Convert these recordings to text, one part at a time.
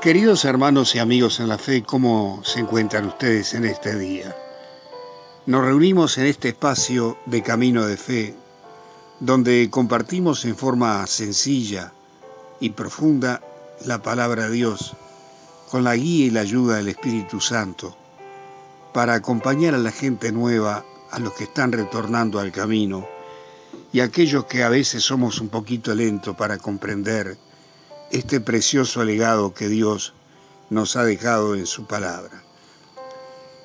Queridos hermanos y amigos en la fe, ¿cómo se encuentran ustedes en este día? Nos reunimos en este espacio de Camino de Fe, donde compartimos en forma sencilla y profunda la palabra de Dios, con la guía y la ayuda del Espíritu Santo, para acompañar a la gente nueva, a los que están retornando al camino, y a aquellos que a veces somos un poquito lentos para comprender este precioso legado que Dios nos ha dejado en su palabra.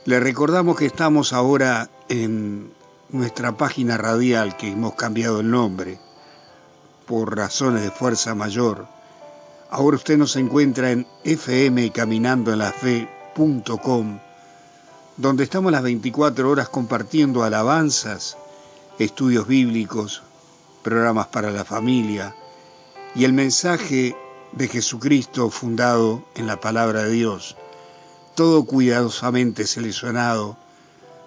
Le recordamos que estamos ahora en nuestra página radial, que hemos cambiado el nombre por razones de fuerza mayor. Ahora usted nos encuentra en fmcaminandoenlafe.com, donde estamos las 24 horas compartiendo alabanzas, estudios bíblicos, programas para la familia y el mensaje de Jesucristo fundado en la palabra de Dios, todo cuidadosamente seleccionado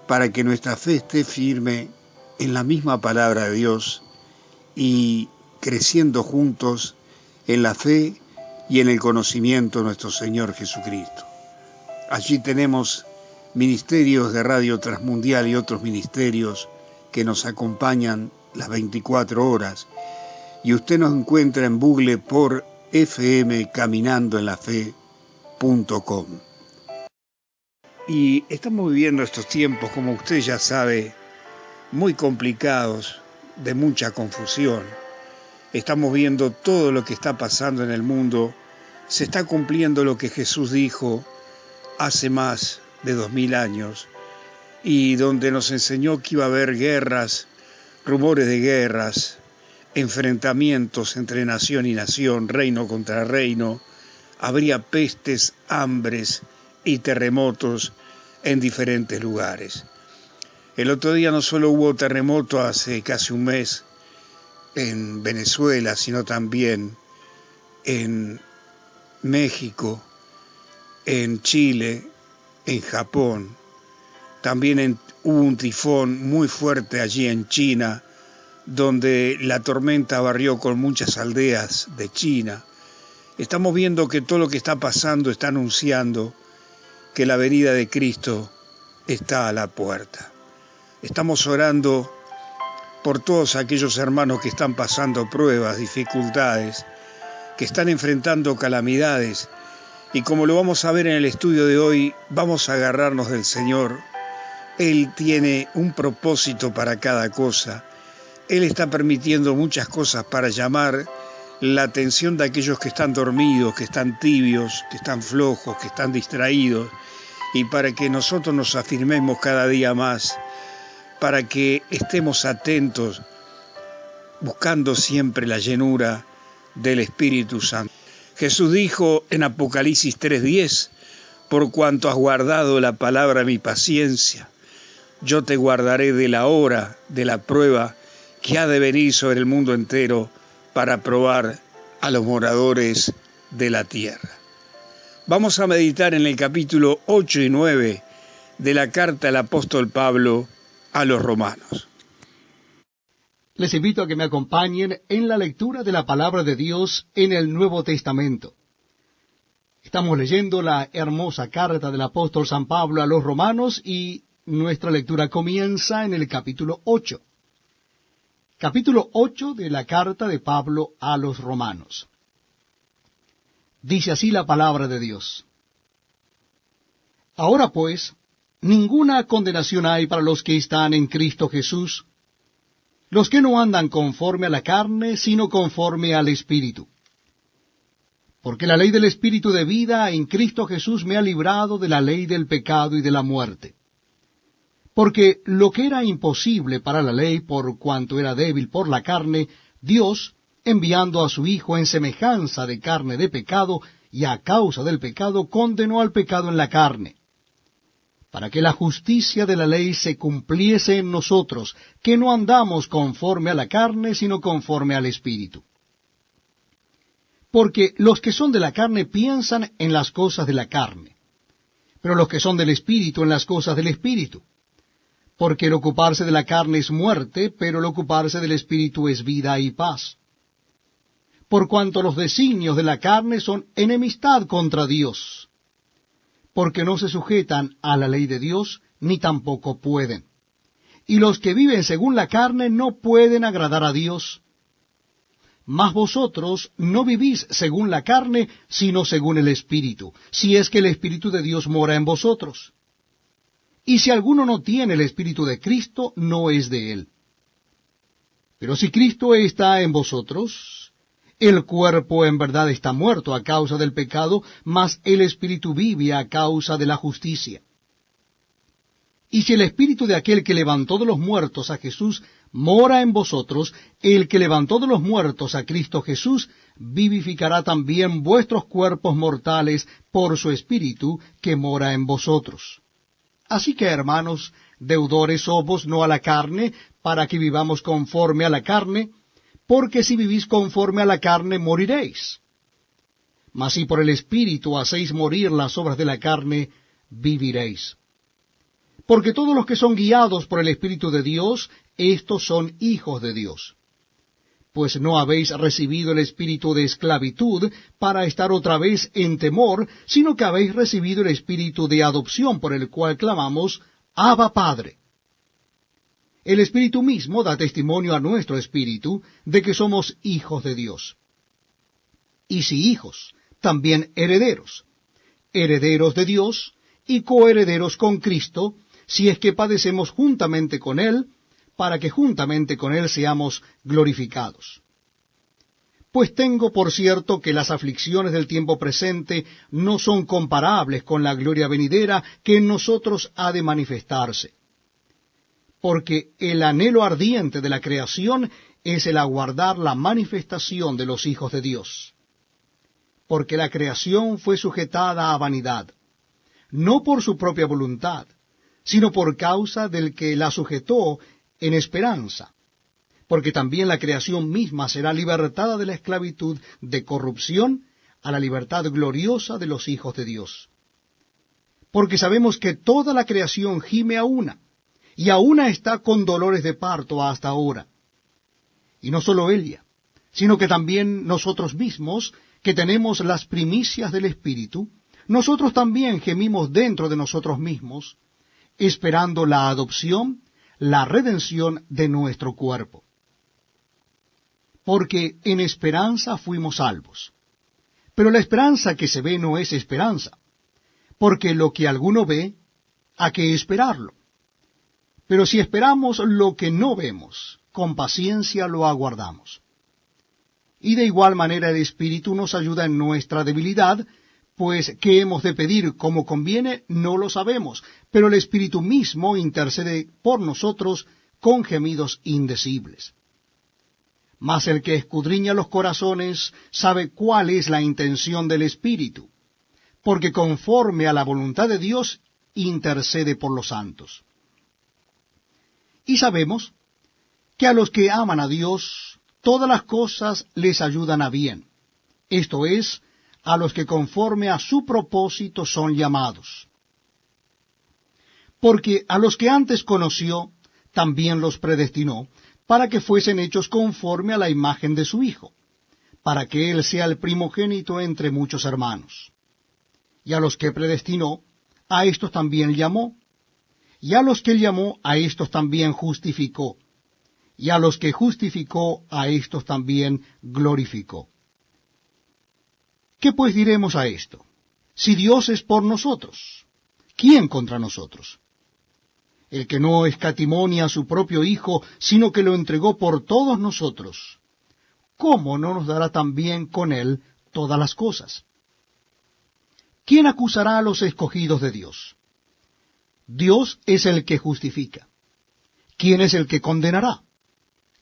para que nuestra fe esté firme en la misma palabra de Dios y creciendo juntos en la fe y en el conocimiento de nuestro Señor Jesucristo. Allí tenemos ministerios de Radio Transmundial y otros ministerios que nos acompañan las 24 horas, y usted nos encuentra en Google por fmcaminandoenlafe.com. Y estamos viviendo estos tiempos, como usted ya sabe, muy complicados, de mucha confusión. Estamos viendo todo lo que está pasando en el mundo. Se está cumpliendo lo que Jesús dijo hace más de 2000 años, y donde nos enseñó que iba a haber guerras, rumores de guerras, enfrentamientos entre nación y nación, reino contra reino. Habría pestes, hambres y terremotos en diferentes lugares. El otro día no solo hubo terremoto hace casi un mes en Venezuela, sino también en México, en Chile, en Japón. También hubo un tifón muy fuerte allí en China, donde la tormenta barrió con muchas aldeas de China. Estamos viendo que todo lo que está pasando está anunciando que la venida de Cristo está a la puerta. Estamos orando por todos aquellos hermanos que están pasando pruebas, dificultades, que están enfrentando calamidades, y como lo vamos a ver en el estudio de hoy, vamos a agarrarnos del Señor. Él tiene un propósito para cada cosa. Él está permitiendo muchas cosas para llamar la atención de aquellos que están dormidos, que están tibios, que están flojos, que están distraídos, y para que nosotros nos afirmemos cada día más, para que estemos atentos, buscando siempre la llenura del Espíritu Santo. Jesús dijo en Apocalipsis 3:10, por cuanto has guardado la palabra de mi paciencia, yo te guardaré de la hora de la prueba que ha de venir sobre el mundo entero para probar a los moradores de la tierra. Vamos a meditar en el capítulo 8 y 9 de la carta del apóstol Pablo a los romanos. Les invito a que me acompañen en la lectura de la palabra de Dios en el Nuevo Testamento. Estamos leyendo la hermosa carta del apóstol San Pablo a los romanos y nuestra lectura comienza en el capítulo 8. Capítulo 8 de la carta de Pablo a los romanos. Dice así la palabra de Dios. Ahora pues, ninguna condenación hay para los que están en Cristo Jesús, los que no andan conforme a la carne, sino conforme al Espíritu. Porque la ley del Espíritu de vida en Cristo Jesús me ha librado de la ley del pecado y de la muerte. Porque lo que era imposible para la ley, por cuanto era débil por la carne, Dios, enviando a su Hijo en semejanza de carne de pecado, y a causa del pecado, condenó al pecado en la carne, para que la justicia de la ley se cumpliese en nosotros, que no andamos conforme a la carne, sino conforme al Espíritu. Porque los que son de la carne piensan en las cosas de la carne, pero los que son del Espíritu en las cosas del Espíritu. Porque el ocuparse de la carne es muerte, pero el ocuparse del Espíritu es vida y paz. por cuanto los designios de la carne son enemistad contra Dios, porque no se sujetan a la ley de Dios, ni tampoco pueden. Y los que viven según la carne no pueden agradar a Dios. Mas vosotros no vivís según la carne, sino según el Espíritu, si es que el Espíritu de Dios mora en vosotros. Y si alguno no tiene el Espíritu de Cristo, no es de él. Pero si Cristo está en vosotros, el cuerpo en verdad está muerto a causa del pecado, mas el Espíritu vive a causa de la justicia. Y si el Espíritu de aquel que levantó de los muertos a Jesús mora en vosotros, el que levantó de los muertos a Cristo Jesús vivificará también vuestros cuerpos mortales por su Espíritu que mora en vosotros. Así que, hermanos, deudores somos no a la carne, para que vivamos conforme a la carne, porque si vivís conforme a la carne, moriréis. Mas si por el Espíritu hacéis morir las obras de la carne, viviréis. Porque todos los que son guiados por el Espíritu de Dios, estos son hijos de Dios. Pues no habéis recibido el espíritu de esclavitud para estar otra vez en temor, sino que habéis recibido el espíritu de adopción por el cual clamamos, Abba Padre. El Espíritu mismo da testimonio a nuestro espíritu de que somos hijos de Dios. Y si hijos, también herederos, herederos de Dios y coherederos con Cristo, si es que padecemos juntamente con Él, para que juntamente con Él seamos glorificados. Pues tengo por cierto que las aflicciones del tiempo presente no son comparables con la gloria venidera que en nosotros ha de manifestarse. Porque el anhelo ardiente de la creación es el aguardar la manifestación de los hijos de Dios. Porque la creación fue sujetada a vanidad, no por su propia voluntad, sino por causa del que la sujetó en esperanza, porque también la creación misma será libertada de la esclavitud de corrupción a la libertad gloriosa de los hijos de Dios. Porque sabemos que toda la creación gime a una, y a una está con dolores de parto hasta ahora. Y no solo ella, sino que también nosotros mismos, que tenemos las primicias del Espíritu, nosotros también gemimos dentro de nosotros mismos, esperando la adopción, la redención de nuestro cuerpo. Porque en esperanza fuimos salvos. Pero la esperanza que se ve no es esperanza, porque lo que alguno ve, ¿a qué esperarlo? Pero si esperamos lo que no vemos, con paciencia lo aguardamos. Y de igual manera el Espíritu nos ayuda en nuestra debilidad, pues qué hemos de pedir como conviene no lo sabemos, pero el Espíritu mismo intercede por nosotros con gemidos indecibles. Mas el que escudriña los corazones sabe cuál es la intención del Espíritu, porque conforme a la voluntad de Dios intercede por los santos. Y sabemos que a los que aman a Dios, todas las cosas les ayudan a bien, esto es, a los que conforme a su propósito son llamados. Porque a los que antes conoció, también los predestinó, para que fuesen hechos conforme a la imagen de su Hijo, para que Él sea el primogénito entre muchos hermanos. Y a los que predestinó, a éstos también llamó, y a los que llamó, a éstos también justificó, y a los que justificó, a éstos también glorificó. ¿Qué pues diremos a esto? Si Dios es por nosotros, ¿quién contra nosotros? El que no escatimonia a su propio Hijo, sino que lo entregó por todos nosotros, ¿cómo no nos dará también con Él todas las cosas? ¿Quién acusará a los escogidos de Dios? Dios es el que justifica. ¿Quién es el que condenará?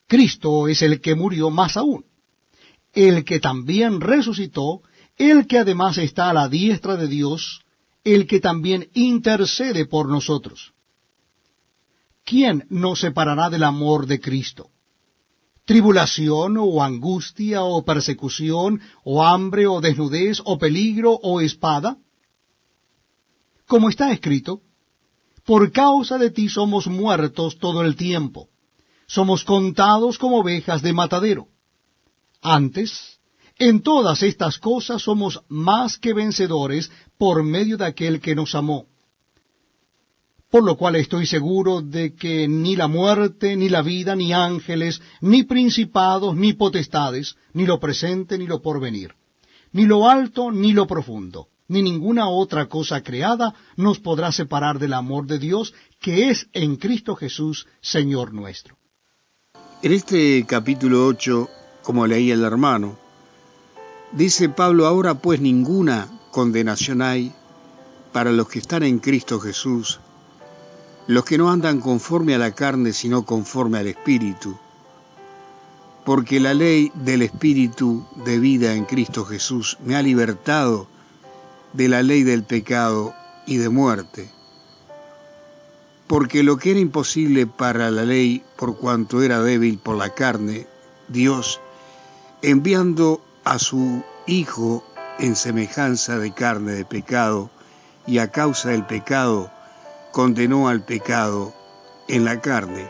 Cristo es el que murió, más aún, el que también resucitó, el que además está a la diestra de Dios, el que también intercede por nosotros. ¿Quién nos separará del amor de Cristo? ¿Tribulación, o angustia, o persecución, o hambre, o desnudez, o peligro, o espada? Como está escrito, por causa de ti somos muertos todo el tiempo, somos contados como ovejas de matadero. Antes, En todas estas cosas somos más que vencedores por medio de aquel que nos amó. Por lo cual estoy seguro de que ni la muerte, ni la vida, ni ángeles, ni principados, ni potestades, ni lo presente, ni lo porvenir, ni lo alto, ni lo profundo, ni ninguna otra cosa creada nos podrá separar del amor de Dios, que es en Cristo Jesús, Señor nuestro. En este capítulo 8, como leía el hermano, dice Pablo: ahora pues ninguna condenación hay para los que están en Cristo Jesús, los que no andan conforme a la carne, sino conforme al Espíritu. Porque la ley del Espíritu de vida en Cristo Jesús me ha libertado de la ley del pecado y de muerte. Porque lo que era imposible para la ley, por cuanto era débil por la carne, Dios, enviando a su Hijo en semejanza de carne de pecado, y a causa del pecado, condenó al pecado en la carne,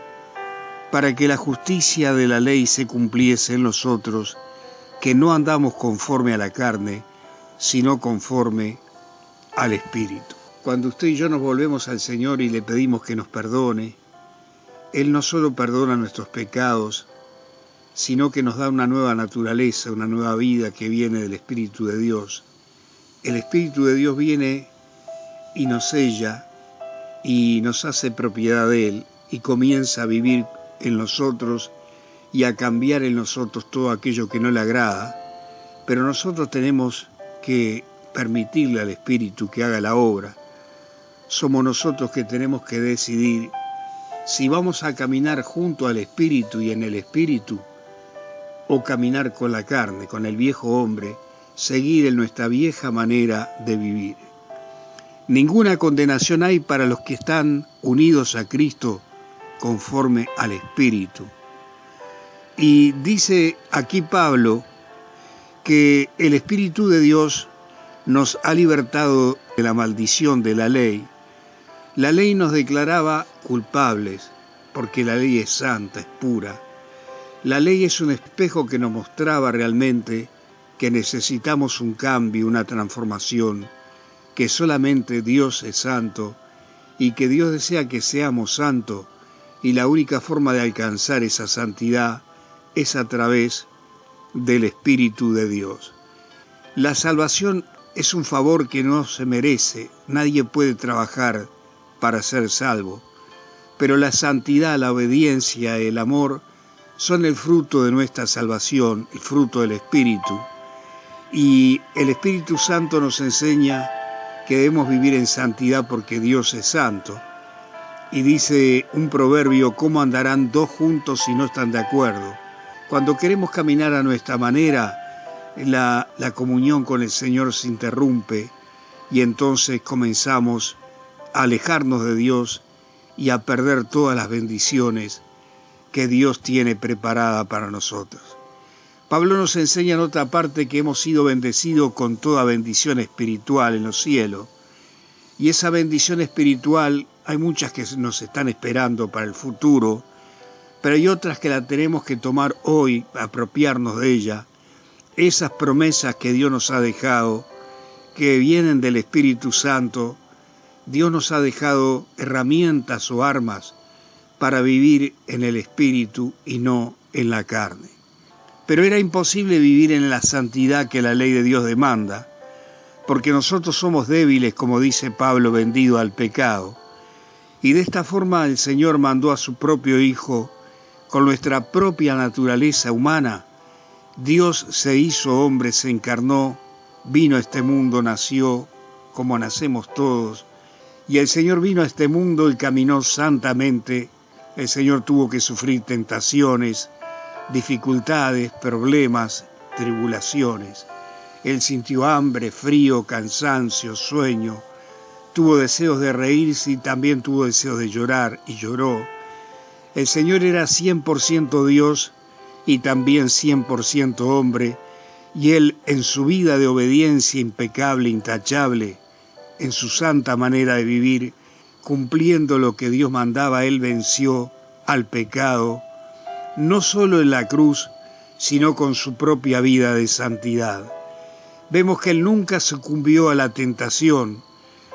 para que la justicia de la ley se cumpliese en nosotros, que no andamos conforme a la carne, sino conforme al Espíritu. Cuando usted y yo nos volvemos al Señor y le pedimos que nos perdone, Él no solo perdona nuestros pecados, sino que nos da una nueva naturaleza, una nueva vida que viene del Espíritu de Dios. El Espíritu de Dios viene y nos sella y nos hace propiedad de Él, y comienza a vivir en nosotros y a cambiar en nosotros todo aquello que no le agrada, pero nosotros tenemos que permitirle al Espíritu que haga la obra. Somos nosotros que tenemos que decidir si vamos a caminar junto al Espíritu y en el Espíritu, o caminar con la carne, con el viejo hombre, seguir en nuestra vieja manera de vivir. Ninguna condenación hay para los que están unidos a Cristo conforme al Espíritu. Y dice aquí Pablo que el Espíritu de Dios nos ha libertado de la maldición de la ley. La ley nos declaraba culpables, porque la ley es santa, es pura. La ley es un espejo que nos mostraba realmente que necesitamos un cambio, una transformación, que solamente Dios es santo y que Dios desea que seamos santos, y la única forma de alcanzar esa santidad es a través del Espíritu de Dios. La salvación es un favor que no se merece, nadie puede trabajar para ser salvo, pero la santidad, la obediencia, el amor son el fruto de nuestra salvación, el fruto del Espíritu, y el Espíritu Santo nos enseña que debemos vivir en santidad porque Dios es santo. Y dice un proverbio: ¿cómo andarán dos juntos si no están de acuerdo? Cuando queremos caminar a nuestra manera, la comunión con el Señor se interrumpe y entonces comenzamos a alejarnos de Dios y a perder todas las bendiciones que Dios tiene preparada para nosotros. Pablo nos enseña en otra parte que hemos sido bendecidos con toda bendición espiritual en los cielos. Y esa bendición espiritual, hay muchas que nos están esperando para el futuro, pero hay otras que la tenemos que tomar hoy, apropiarnos de ella. Esas promesas que Dios nos ha dejado, que vienen del Espíritu Santo, Dios nos ha dejado herramientas o armas para vivir en el Espíritu y no en la carne. Pero era imposible vivir en la santidad que la ley de Dios demanda, porque nosotros somos débiles, como dice Pablo, vendidos al pecado. Y de esta forma el Señor mandó a su propio Hijo, con nuestra propia naturaleza humana. Dios se hizo hombre, se encarnó, vino a este mundo, nació como nacemos todos. Y el Señor vino a este mundo y caminó santamente. El Señor tuvo que sufrir tentaciones, dificultades, problemas, tribulaciones. Él sintió hambre, frío, cansancio, sueño. Tuvo deseos de reírse y también tuvo deseos de llorar, y lloró. El Señor era 100% Dios y también 100% hombre, y Él, en su vida de obediencia impecable, intachable, en su santa manera de vivir, cumpliendo lo que Dios mandaba, Él venció al pecado, no solo en la cruz, sino con su propia vida de santidad. Vemos que él nunca sucumbió a la tentación.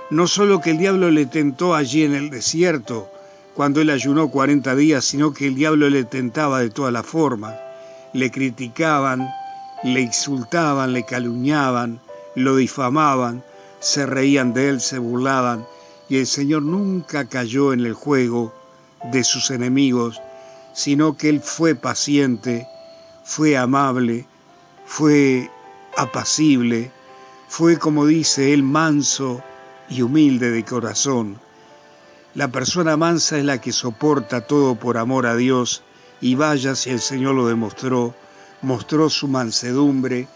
No solo que el diablo le tentó allí en el desierto, cuando él ayunó 40 días, sino que el diablo le tentaba de todas las formas. Le criticaban, le insultaban, le calumniaban, lo difamaban, se reían de él, se burlaban, y el Señor nunca cayó en el juego de sus enemigos, sino que él fue paciente, fue amable, fue apacible, fue, como dice él, manso y humilde de corazón. La persona mansa es la que soporta todo por amor a Dios, y vaya si el Señor lo demostró, mostró su mansedumbre,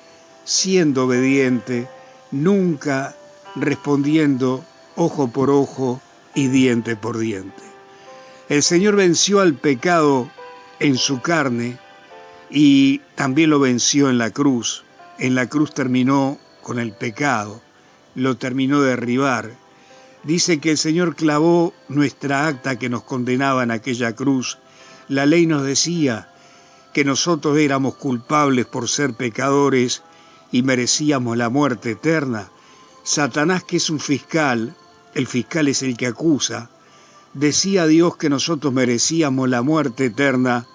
siendo obediente, nunca respondiendo ojo por ojo y diente por diente. El Señor venció al pecado en su carne y también lo venció en la cruz. En la cruz terminó con el pecado, lo terminó de derribar. Dice que el Señor clavó nuestra acta que nos condenaba en aquella cruz. La ley nos decía que nosotros éramos culpables por ser pecadores y merecíamos la muerte eterna. Satanás, que es un fiscal, el fiscal es el que acusa, decía a Dios que nosotros merecíamos la muerte eterna,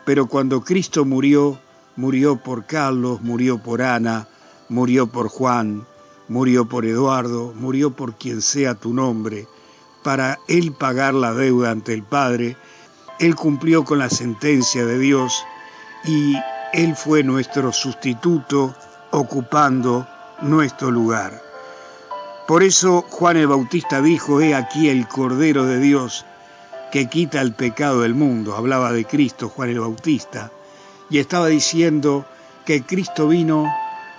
pero cuando Cristo murió, murió por Carlos, murió por Ana, murió por Juan, murió por Eduardo, murió por quien sea tu nombre, para Él pagar la deuda ante el Padre. Él cumplió con la sentencia de Dios y Él fue nuestro sustituto, ocupando nuestro lugar. Por eso Juan el Bautista dijo: he aquí el Cordero de Dios que quita el pecado del mundo. Hablaba de Cristo, Juan el Bautista, y estaba diciendo que Cristo vino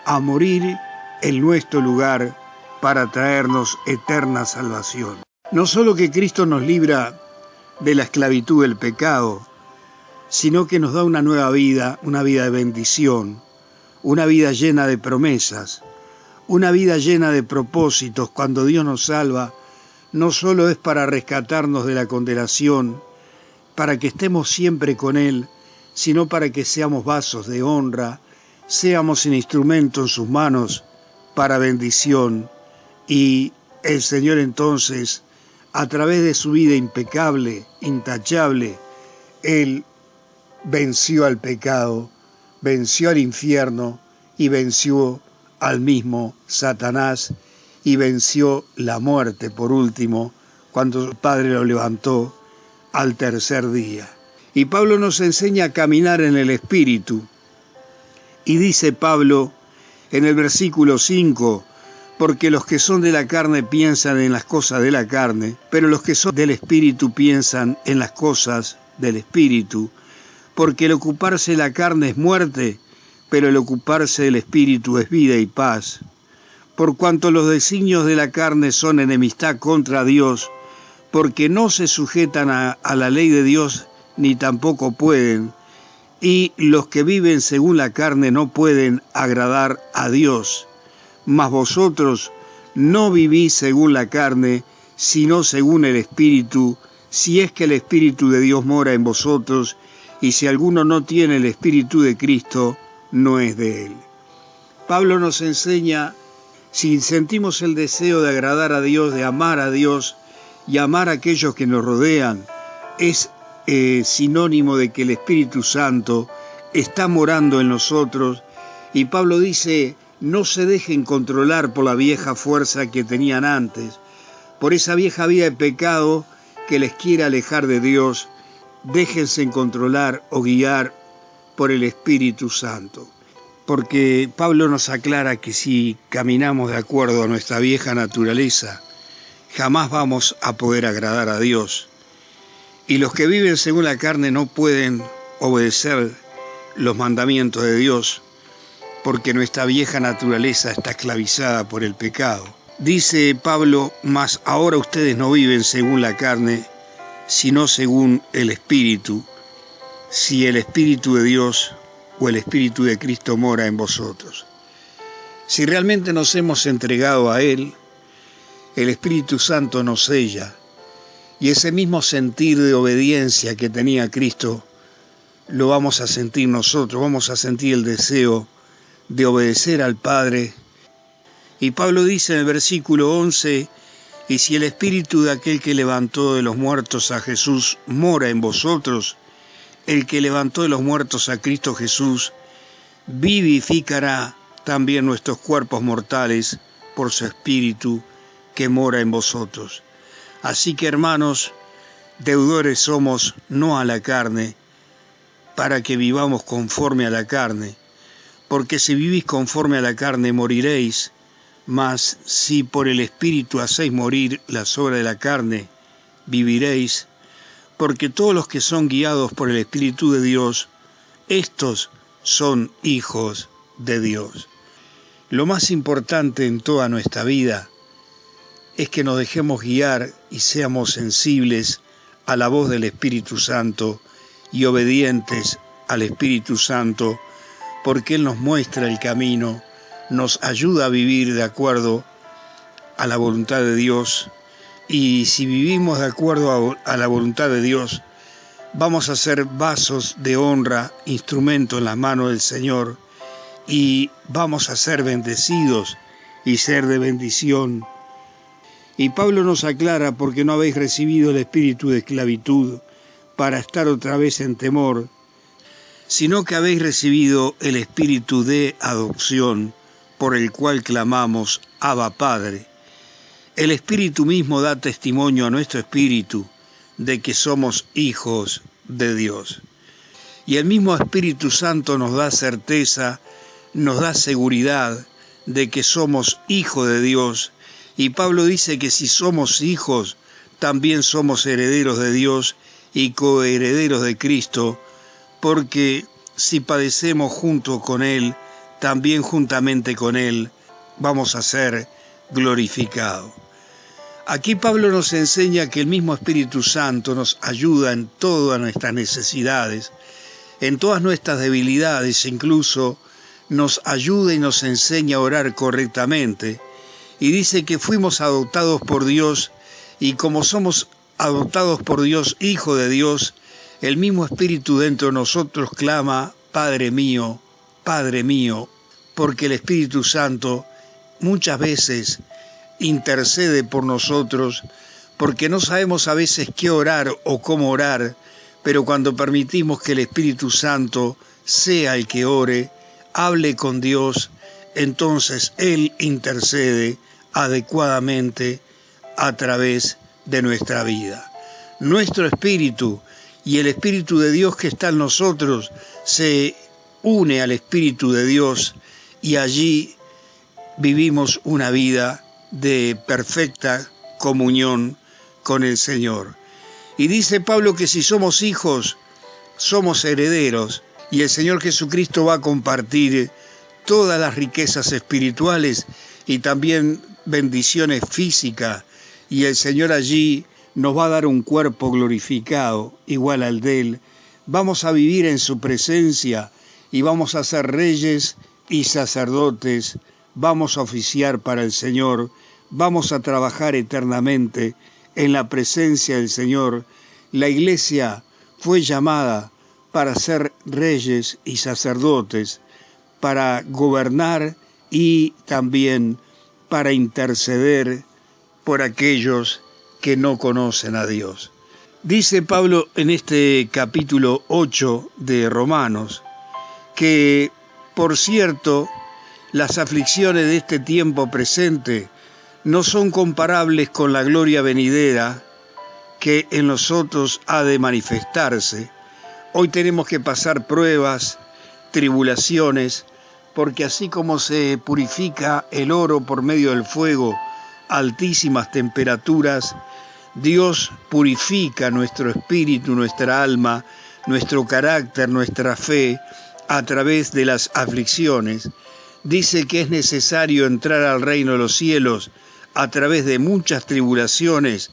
a morir en nuestro lugar para traernos eterna salvación. No solo que Cristo nos libra de la esclavitud del pecado, sino que nos da una nueva vida, una vida de bendición, una vida llena de promesas, una vida llena de propósitos. Cuando Dios nos salva, no solo es para rescatarnos de la condenación, para que estemos siempre con Él, sino para que seamos vasos de honra, seamos un instrumento en sus manos para bendición. Y el Señor entonces, a través de su vida impecable, intachable, Él venció al pecado, venció al infierno y venció al mismo Satanás y venció la muerte por último, cuando el Padre lo levantó al tercer día. Y Pablo nos enseña a caminar en el Espíritu. Y dice Pablo en el versículo 5, porque los que son de la carne piensan en las cosas de la carne, pero los que son del Espíritu piensan en las cosas del Espíritu. Porque el ocuparse de la carne es muerte, pero el ocuparse del Espíritu es vida y paz. Por cuanto los designios de la carne son enemistad contra Dios, porque no se sujetan a la ley de Dios, ni tampoco pueden, y los que viven según la carne no pueden agradar a Dios. Mas vosotros no vivís según la carne, sino según el Espíritu, si es que el Espíritu de Dios mora en vosotros, y si alguno no tiene el Espíritu de Cristo, no es de él. Pablo nos enseña, si sentimos el deseo de agradar a Dios, de amar a Dios y amar a aquellos que nos rodean, es sinónimo de que el Espíritu Santo está morando en nosotros. Y Pablo dice: no se dejen controlar por la vieja fuerza que tenían antes, por esa vieja vida de pecado que les quiere alejar de Dios. Déjense controlar o guiar por el Espíritu Santo. Porque Pablo nos aclara que si caminamos de acuerdo a nuestra vieja naturaleza, jamás vamos a poder agradar a Dios. Y los que viven según la carne no pueden obedecer los mandamientos de Dios, porque nuestra vieja naturaleza está esclavizada por el pecado. Dice Pablo: mas ahora ustedes no viven según la carne, sino según el Espíritu, si el Espíritu de Dios o el Espíritu de Cristo mora en vosotros. Si realmente nos hemos entregado a Él, el Espíritu Santo nos sella, y ese mismo sentir de obediencia que tenía Cristo lo vamos a sentir nosotros, vamos a sentir el deseo de obedecer al Padre. Y Pablo dice en el versículo 11, y si el espíritu de aquel que levantó de los muertos a Jesús mora en vosotros, el que levantó de los muertos a Cristo Jesús, vivificará también nuestros cuerpos mortales por su espíritu que mora en vosotros. Así que, hermanos, deudores somos no a la carne, para que vivamos conforme a la carne, porque si vivís conforme a la carne moriréis, mas si por el espíritu hacéis morir las obras de la carne, viviréis, porque todos los que son guiados por el Espíritu de Dios, estos son hijos de Dios. Lo más importante en toda nuestra vida es que nos dejemos guiar y seamos sensibles a la voz del Espíritu Santo y obedientes al Espíritu Santo, porque Él nos muestra el camino, nos ayuda a vivir de acuerdo a la voluntad de Dios. Y si vivimos de acuerdo a la voluntad de Dios, vamos a ser vasos de honra, instrumento en las manos del Señor, y vamos a ser bendecidos y ser de bendición. Y Pablo nos aclara, porque no habéis recibido el espíritu de esclavitud para estar otra vez en temor, sino que habéis recibido el espíritu de adopción, por el cual clamamos, Abba Padre. El Espíritu mismo da testimonio a nuestro espíritu de que somos hijos de Dios. Y el mismo Espíritu Santo nos da certeza, nos da seguridad de que somos hijos de Dios. Y Pablo dice que si somos hijos, también somos herederos de Dios y coherederos de Cristo, porque si padecemos junto con Él, también juntamente con Él vamos a ser glorificados. Aquí Pablo nos enseña que el mismo Espíritu Santo nos ayuda en todas nuestras necesidades, en todas nuestras debilidades, incluso nos ayuda y nos enseña a orar correctamente. Y dice que fuimos adoptados por Dios, y como somos adoptados por Dios, hijo de Dios, el mismo Espíritu dentro de nosotros clama, Padre mío, porque el Espíritu Santo muchas veces intercede por nosotros, porque no sabemos a veces qué orar o cómo orar, pero cuando permitimos que el Espíritu Santo sea el que ore, hable con Dios, entonces Él intercede adecuadamente a través de nuestra vida. Nuestro espíritu y el Espíritu de Dios que está en nosotros se une al Espíritu de Dios, y allí vivimos una vida de perfecta comunión con el Señor. Y dice Pablo que si somos hijos, somos herederos, y el Señor Jesucristo va a compartir todas las riquezas espirituales y también bendiciones físicas, y el Señor allí nos va a dar un cuerpo glorificado, igual al de Él. Vamos a vivir en su presencia y vamos a ser reyes y sacerdotes, vamos a oficiar para el Señor, vamos a trabajar eternamente en la presencia del Señor. La Iglesia fue llamada para ser reyes y sacerdotes, para gobernar y también para interceder por aquellos que no conocen a Dios. Dice Pablo en este capítulo 8 de Romanos que, por cierto, las aflicciones de este tiempo presente no son comparables con la gloria venidera que en nosotros ha de manifestarse. Hoy tenemos que pasar pruebas, tribulaciones, porque así como se purifica el oro por medio del fuego a altísimas temperaturas, Dios purifica nuestro espíritu, nuestra alma, nuestro carácter, nuestra fe, a través de las aflicciones. Dice que es necesario entrar al reino de los cielos a través de muchas tribulaciones,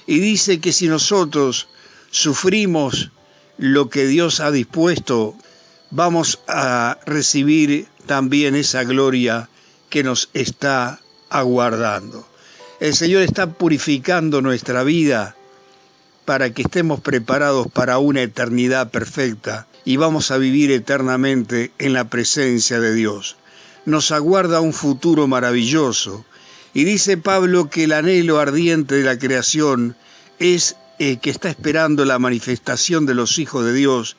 y dice que si nosotros sufrimos lo que Dios ha dispuesto, vamos a recibir también esa gloria que nos está aguardando. El Señor está purificando nuestra vida para que estemos preparados para una eternidad perfecta, y vamos a vivir eternamente en la presencia de Dios. Nos aguarda un futuro maravilloso. Y dice Pablo que el anhelo ardiente de la creación es que está esperando la manifestación de los hijos de Dios,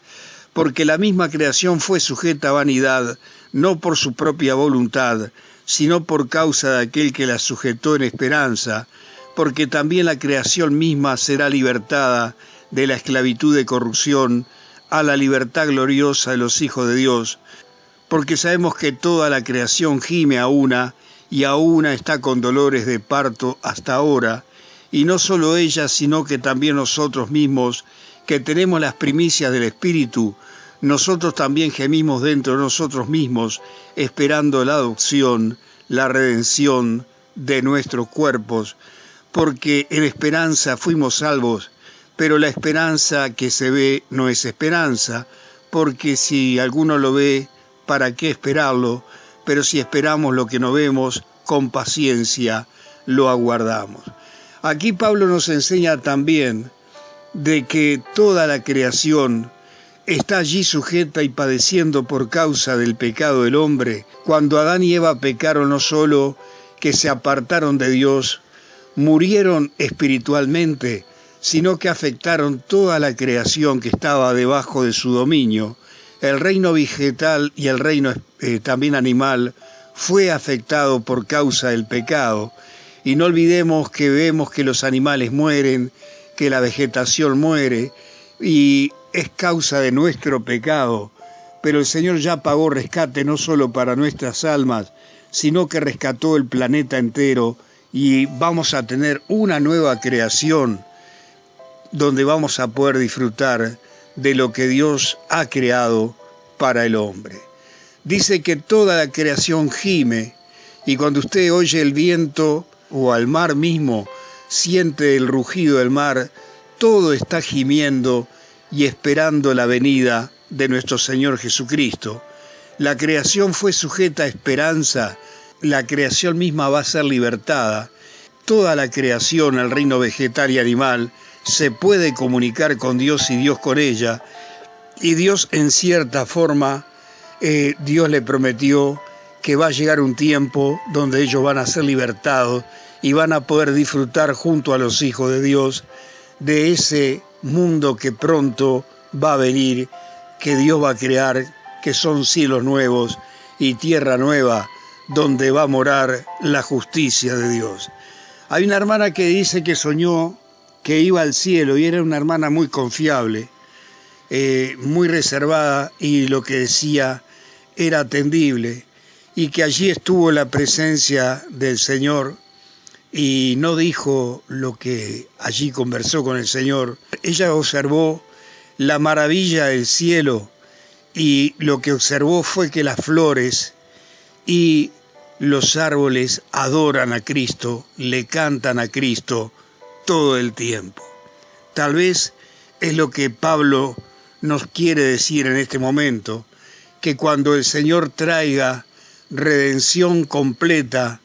porque la misma creación fue sujeta a vanidad, no por su propia voluntad, sino por causa de aquel que la sujetó en esperanza, porque también la creación misma será libertada de la esclavitud de corrupción a la libertad gloriosa de los hijos de Dios, porque sabemos que toda la creación gime a una, y a una está con dolores de parto hasta ahora, y no solo ella, sino que también nosotros mismos, que tenemos las primicias del Espíritu, nosotros también gemimos dentro de nosotros mismos, esperando la adopción, la redención de nuestros cuerpos, porque en esperanza fuimos salvos, pero la esperanza que se ve no es esperanza, porque si alguno lo ve, ¿para qué esperarlo? Pero si esperamos lo que no vemos, con paciencia lo aguardamos. Aquí Pablo nos enseña también de que toda la creación está allí sujeta y padeciendo por causa del pecado del hombre. Cuando Adán y Eva pecaron, no solo que se apartaron de Dios, murieron espiritualmente, sino que afectaron toda la creación que estaba debajo de su dominio. El reino vegetal y el reino también animal fue afectado por causa del pecado. Y no olvidemos que vemos que los animales mueren, que la vegetación muere, y es causa de nuestro pecado. Pero el Señor ya pagó rescate no solo para nuestras almas, sino que rescató el planeta entero, y vamos a tener una nueva creación donde vamos a poder disfrutar de lo que Dios ha creado para el hombre. Dice que toda la creación gime, y cuando usted oye el viento o al mar mismo, siente el rugido del mar, todo está gimiendo y esperando la venida de nuestro Señor Jesucristo. La creación fue sujeta a esperanza, la creación misma va a ser libertada. Toda la creación, el reino vegetal y animal, se puede comunicar con Dios y Dios con ella, y Dios en cierta forma, Dios le prometió que va a llegar un tiempo donde ellos van a ser libertados y van a poder disfrutar junto a los hijos de Dios de ese mundo que pronto va a venir, que Dios va a crear, que son cielos nuevos y tierra nueva, donde va a morar la justicia de Dios. Hay una hermana que dice que soñó que iba al cielo y era una hermana muy confiable, muy reservada, y lo que decía era atendible, y que allí estuvo la presencia del Señor y no dijo lo que allí conversó con el Señor. Ella observó la maravilla del cielo, y lo que observó fue que las flores y los árboles adoran a Cristo, le cantan a Cristo todo el tiempo. Tal vez es lo que Pablo nos quiere decir en este momento, que cuando el Señor traiga redención completa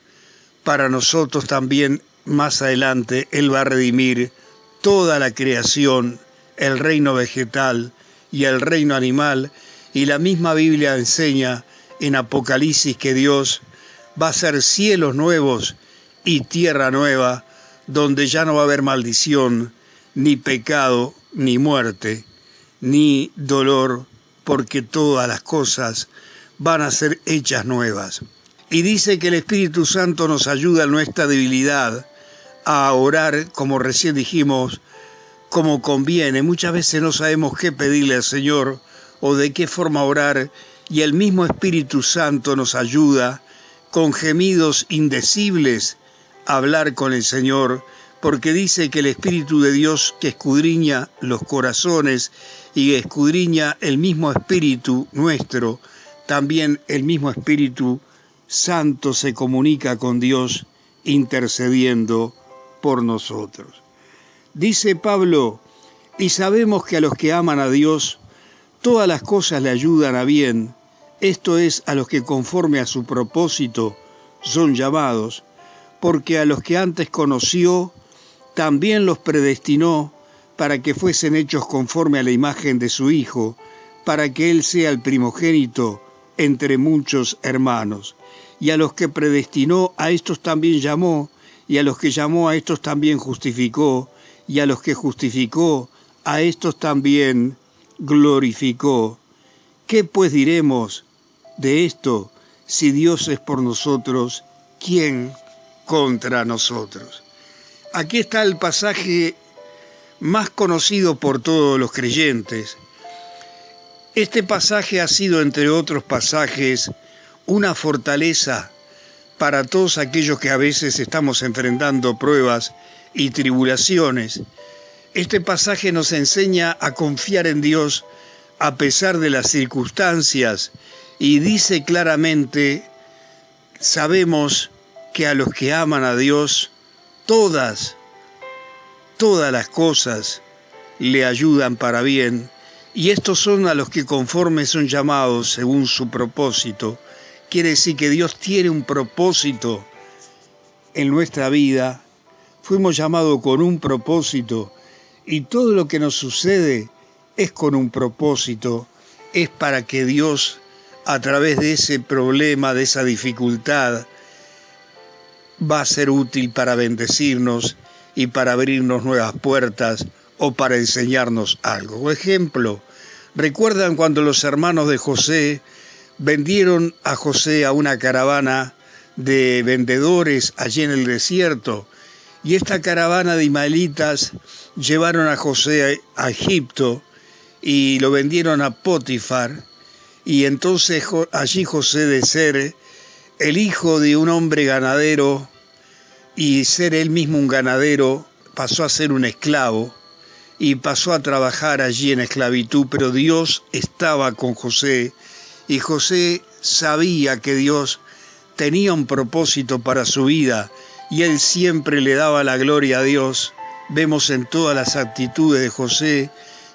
para nosotros también, más adelante Él va a redimir toda la creación, el reino vegetal y el reino animal, y la misma Biblia enseña en Apocalipsis que Dios va a hacer cielos nuevos y tierra nueva, donde ya no va a haber maldición, ni pecado, ni muerte, ni dolor, porque todas las cosas van a ser hechas nuevas. Y dice que el Espíritu Santo nos ayuda en nuestra debilidad a orar, como recién dijimos, como conviene. Muchas veces no sabemos qué pedirle al Señor o de qué forma orar, y el mismo Espíritu Santo nos ayuda con gemidos indecibles a hablar con el Señor, porque dice que el Espíritu de Dios, que escudriña los corazones y escudriña el mismo Espíritu nuestro, también el mismo Espíritu Santo se comunica con Dios intercediendo por nosotros. Dice Pablo, y sabemos que a los que aman a Dios, todas las cosas le ayudan a bien, esto es, a los que conforme a su propósito son llamados, porque a los que antes conoció, también los predestinó para que fuesen hechos conforme a la imagen de su Hijo, para que Él sea el primogénito entre muchos hermanos. Y a los que predestinó, a estos también llamó, y a los que llamó, a estos también justificó, y a los que justificó, a estos también glorificó. ¿Qué pues diremos de esto? Si Dios es por nosotros, ¿quién contra nosotros? Aquí está el pasaje más conocido por todos los creyentes. Este pasaje ha sido, entre otros pasajes, una fortaleza para todos aquellos que a veces estamos enfrentando pruebas y tribulaciones. Este pasaje nos enseña a confiar en Dios a pesar de las circunstancias y dice claramente, sabemos que a los que aman a Dios, todas las cosas le ayudan para bien, y estos son a los que conforme son llamados según su propósito. Quiere decir que Dios tiene un propósito en nuestra vida, fuimos llamados con un propósito, y todo lo que nos sucede es con un propósito, es para que Dios, a través de ese problema, de esa dificultad, va a ser útil para bendecirnos y para abrirnos nuevas puertas o para enseñarnos algo. Por ejemplo, ¿recuerdan cuando los hermanos de José vendieron a José a una caravana de vendedores allí en el desierto? Y esta caravana de ismaelitas llevaron a José a Egipto y lo vendieron a Potifar. Y entonces allí José, de ser el hijo de un hombre ganadero y ser él mismo un ganadero, pasó a ser un esclavo y pasó a trabajar allí en esclavitud, pero Dios estaba con José y José sabía que Dios tenía un propósito para su vida y él siempre le daba la gloria a Dios. Vemos en todas las actitudes de José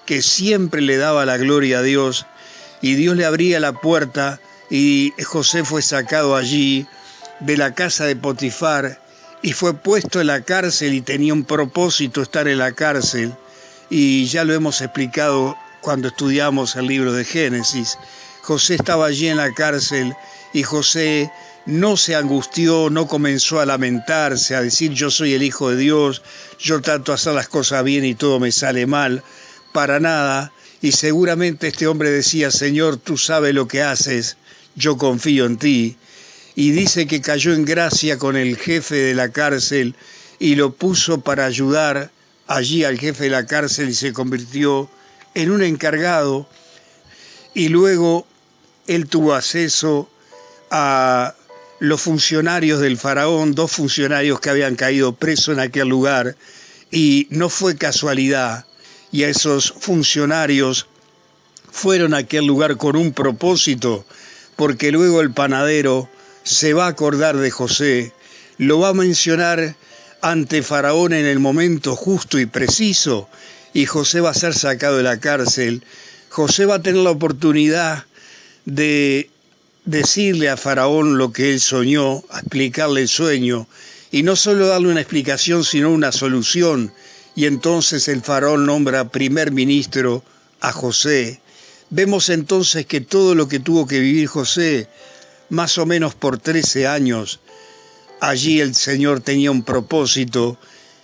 que siempre le daba la gloria a Dios y Dios le abría la puerta y José fue sacado allí de la casa de Potifar y fue puesto en la cárcel y tenía un propósito estar en la cárcel. Y ya lo hemos explicado cuando estudiamos el libro de Génesis. José estaba allí en la cárcel y José no se angustió, no comenzó a lamentarse, a decir yo soy el Hijo de Dios, yo trato de hacer las cosas bien y todo me sale mal, para nada. Y seguramente este hombre decía, Señor, tú sabes lo que haces, yo confío en ti. Y dice que cayó en gracia con el jefe de la cárcel y lo puso para ayudar allí al jefe de la cárcel y se convirtió en un encargado. Y luego él tuvo acceso a los funcionarios del faraón, 2 funcionarios que habían caído presos en aquel lugar, y no fue casualidad. Y a esos funcionarios fueron a aquel lugar con un propósito, porque luego el panadero se va a acordar de José, lo va a mencionar ante Faraón en el momento justo y preciso, y José va a ser sacado de la cárcel. José va a tener la oportunidad de decirle a Faraón lo que él soñó, a explicarle el sueño, y no solo darle una explicación, sino una solución. Y entonces el Faraón nombra primer ministro a José. Vemos entonces que todo lo que tuvo que vivir José, más o menos por 13 años, allí el Señor tenía un propósito.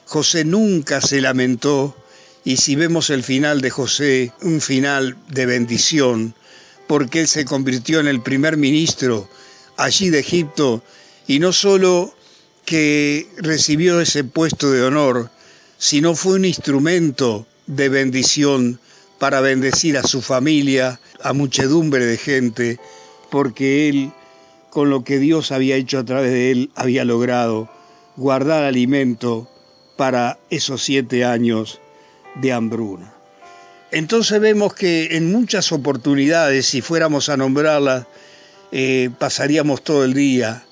José nunca se lamentó, y si vemos el final de José, un final de bendición, porque él se convirtió en el primer ministro allí de Egipto, y no solo que recibió ese puesto de honor, sino fue un instrumento de bendición para bendecir a su familia, a muchedumbre de gente, porque él, con lo que Dios había hecho a través de él, había logrado guardar alimento para esos 7 años de hambruna. Entonces vemos que en muchas oportunidades, si fuéramos a nombrarlas, pasaríamos todo el día.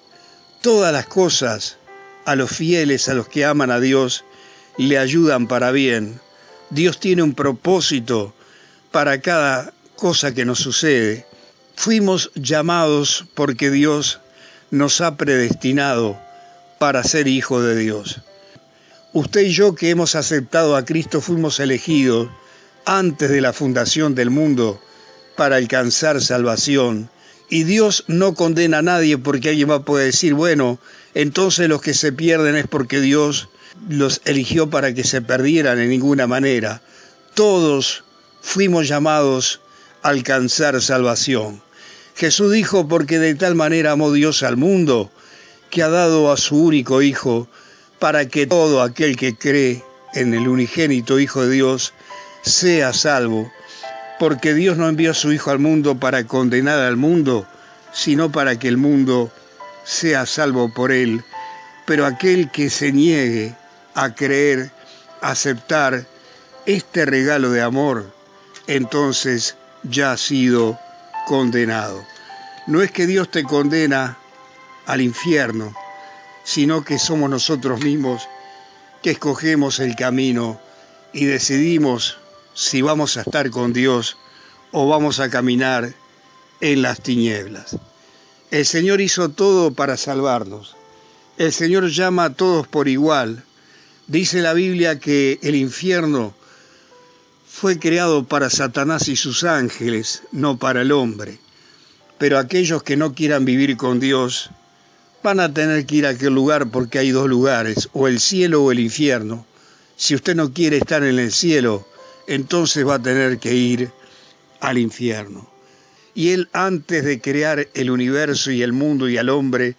Todas las cosas a los fieles, a los que aman a Dios, le ayudan para bien. Dios tiene un propósito para cada cosa que nos sucede. Fuimos llamados porque Dios nos ha predestinado para ser hijos de Dios. Usted y yo que hemos aceptado a Cristo fuimos elegidos antes de la fundación del mundo para alcanzar salvación. Y Dios no condena a nadie, porque alguien va a poder decir, bueno, entonces los que se pierden es porque Dios los eligió para que se perdieran. En ninguna manera. Todos fuimos llamados a alcanzar salvación. Jesús dijo, porque de tal manera amó Dios al mundo, que ha dado a su único Hijo, para que todo aquel que cree en el unigénito Hijo de Dios sea salvo. Porque Dios no envió a su Hijo al mundo para condenar al mundo, sino para que el mundo sea salvo por él. Pero aquel que se niegue a creer, a aceptar este regalo de amor, entonces ya ha sido condenado. No es que Dios te condena al infierno, sino que somos nosotros mismos que escogemos el camino y decidimos si vamos a estar con Dios o vamos a caminar en las tinieblas. El Señor hizo todo para salvarnos. El Señor llama a todos por igual. Dice la Biblia que el infierno fue creado para Satanás y sus ángeles, no para el hombre. Pero aquellos que no quieran vivir con Dios van a tener que ir a aquel lugar, porque hay dos lugares, o el cielo o el infierno. Si usted no quiere estar en el cielo, entonces va a tener que ir al infierno. Y Él, antes de crear el universo y el mundo y al hombre,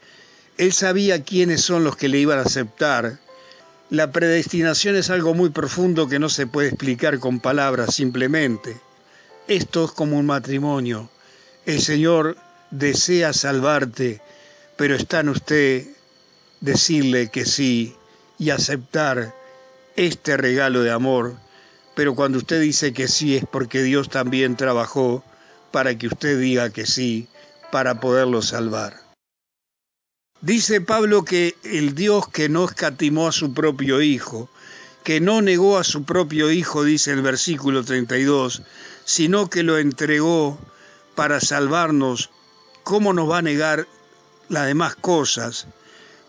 Él sabía quiénes son los que le iban a aceptar. La predestinación es algo muy profundo que no se puede explicar con palabras simplemente. Esto es como un matrimonio. El Señor desea salvarte, pero está en usted decirle que sí y aceptar este regalo de amor. Pero cuando usted dice que sí es porque Dios también trabajó para que usted diga que sí, para poderlo salvar. Dice Pablo que el Dios que no escatimó a su propio Hijo, que no negó a su propio Hijo, dice el versículo 32, sino que lo entregó para salvarnos, ¿cómo nos va a negar las demás cosas?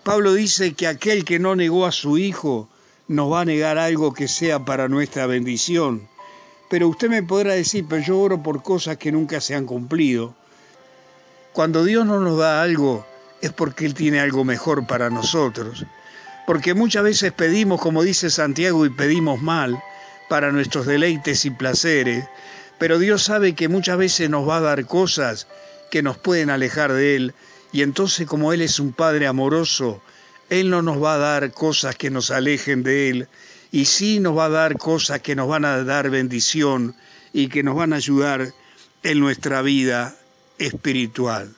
Pablo dice que aquel que no negó a su Hijo nos va a negar algo que sea para nuestra bendición. Pero usted me podrá decir, pero yo oro por cosas que nunca se han cumplido. Cuando Dios no nos da algo, es porque Él tiene algo mejor para nosotros. Porque muchas veces pedimos, como dice Santiago, y pedimos mal, para nuestros deleites y placeres, pero Dios sabe que muchas veces nos va a dar cosas que nos pueden alejar de Él, y entonces como Él es un Padre amoroso, Él no nos va a dar cosas que nos alejen de Él, y sí nos va a dar cosas que nos van a dar bendición y que nos van a ayudar en nuestra vida espiritual.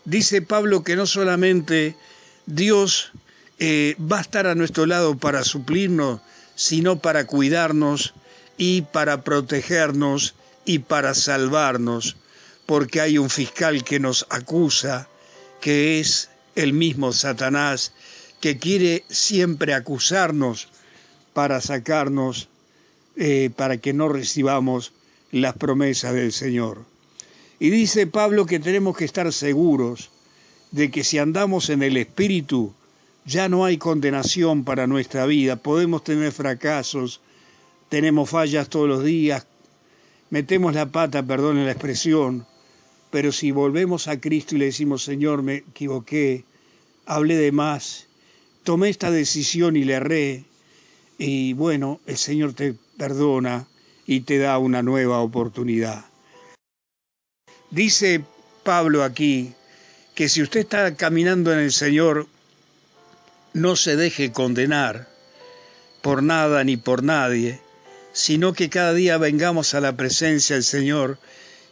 Dice Pablo que no solamente Dios va a estar a nuestro lado para suplirnos, sino para cuidarnos y para protegernos y para salvarnos, porque hay un fiscal que nos acusa, que es el mismo Satanás, que quiere siempre acusarnos para sacarnos, para que no recibamos las promesas del Señor. Y dice Pablo que tenemos que estar seguros de que si andamos en el Espíritu, ya no hay condenación para nuestra vida. Podemos tener fracasos, tenemos fallas todos los días, metemos la pata, perdonen la expresión, pero si volvemos a Cristo y le decimos, Señor, me equivoqué, hablé de más, tomé esta decisión y le erré, y bueno, el Señor te perdona y te da una nueva oportunidad. Dice Pablo aquí que si usted está caminando en el Señor, no se deje condenar por nada ni por nadie, sino que cada día vengamos a la presencia del Señor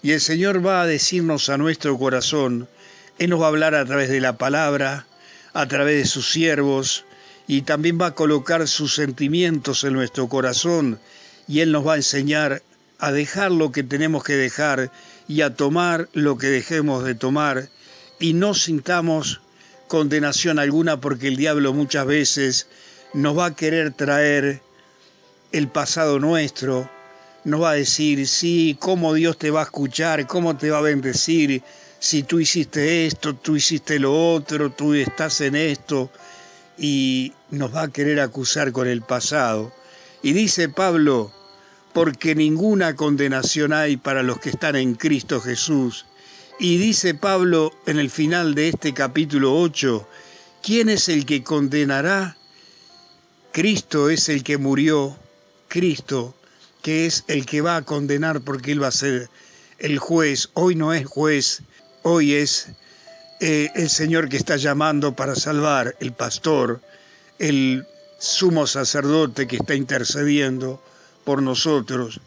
y el Señor va a decirnos a nuestro corazón. Él nos va a hablar a través de la palabra, a través de sus siervos, y también va a colocar sus sentimientos en nuestro corazón y Él nos va a enseñar a dejar lo que tenemos que dejar y a tomar lo que dejemos de tomar, y no sintamos condenación alguna, porque el diablo muchas veces nos va a querer traer el pasado nuestro, nos va a decir, sí, cómo Dios te va a escuchar, cómo te va a bendecir, si tú hiciste esto, tú hiciste lo otro, tú estás en esto, y nos va a querer acusar con el pasado. Y dice Pablo, porque ninguna condenación hay para los que están en Cristo Jesús. Y dice Pablo en el final de este capítulo 8, ¿quién es el que condenará? Cristo es el que murió, Cristo, que es el que va a condenar porque Él va a ser el juez. Hoy no es juez, hoy es el Señor que está llamando para salvar, el pastor, el sumo sacerdote que está intercediendo por nosotros.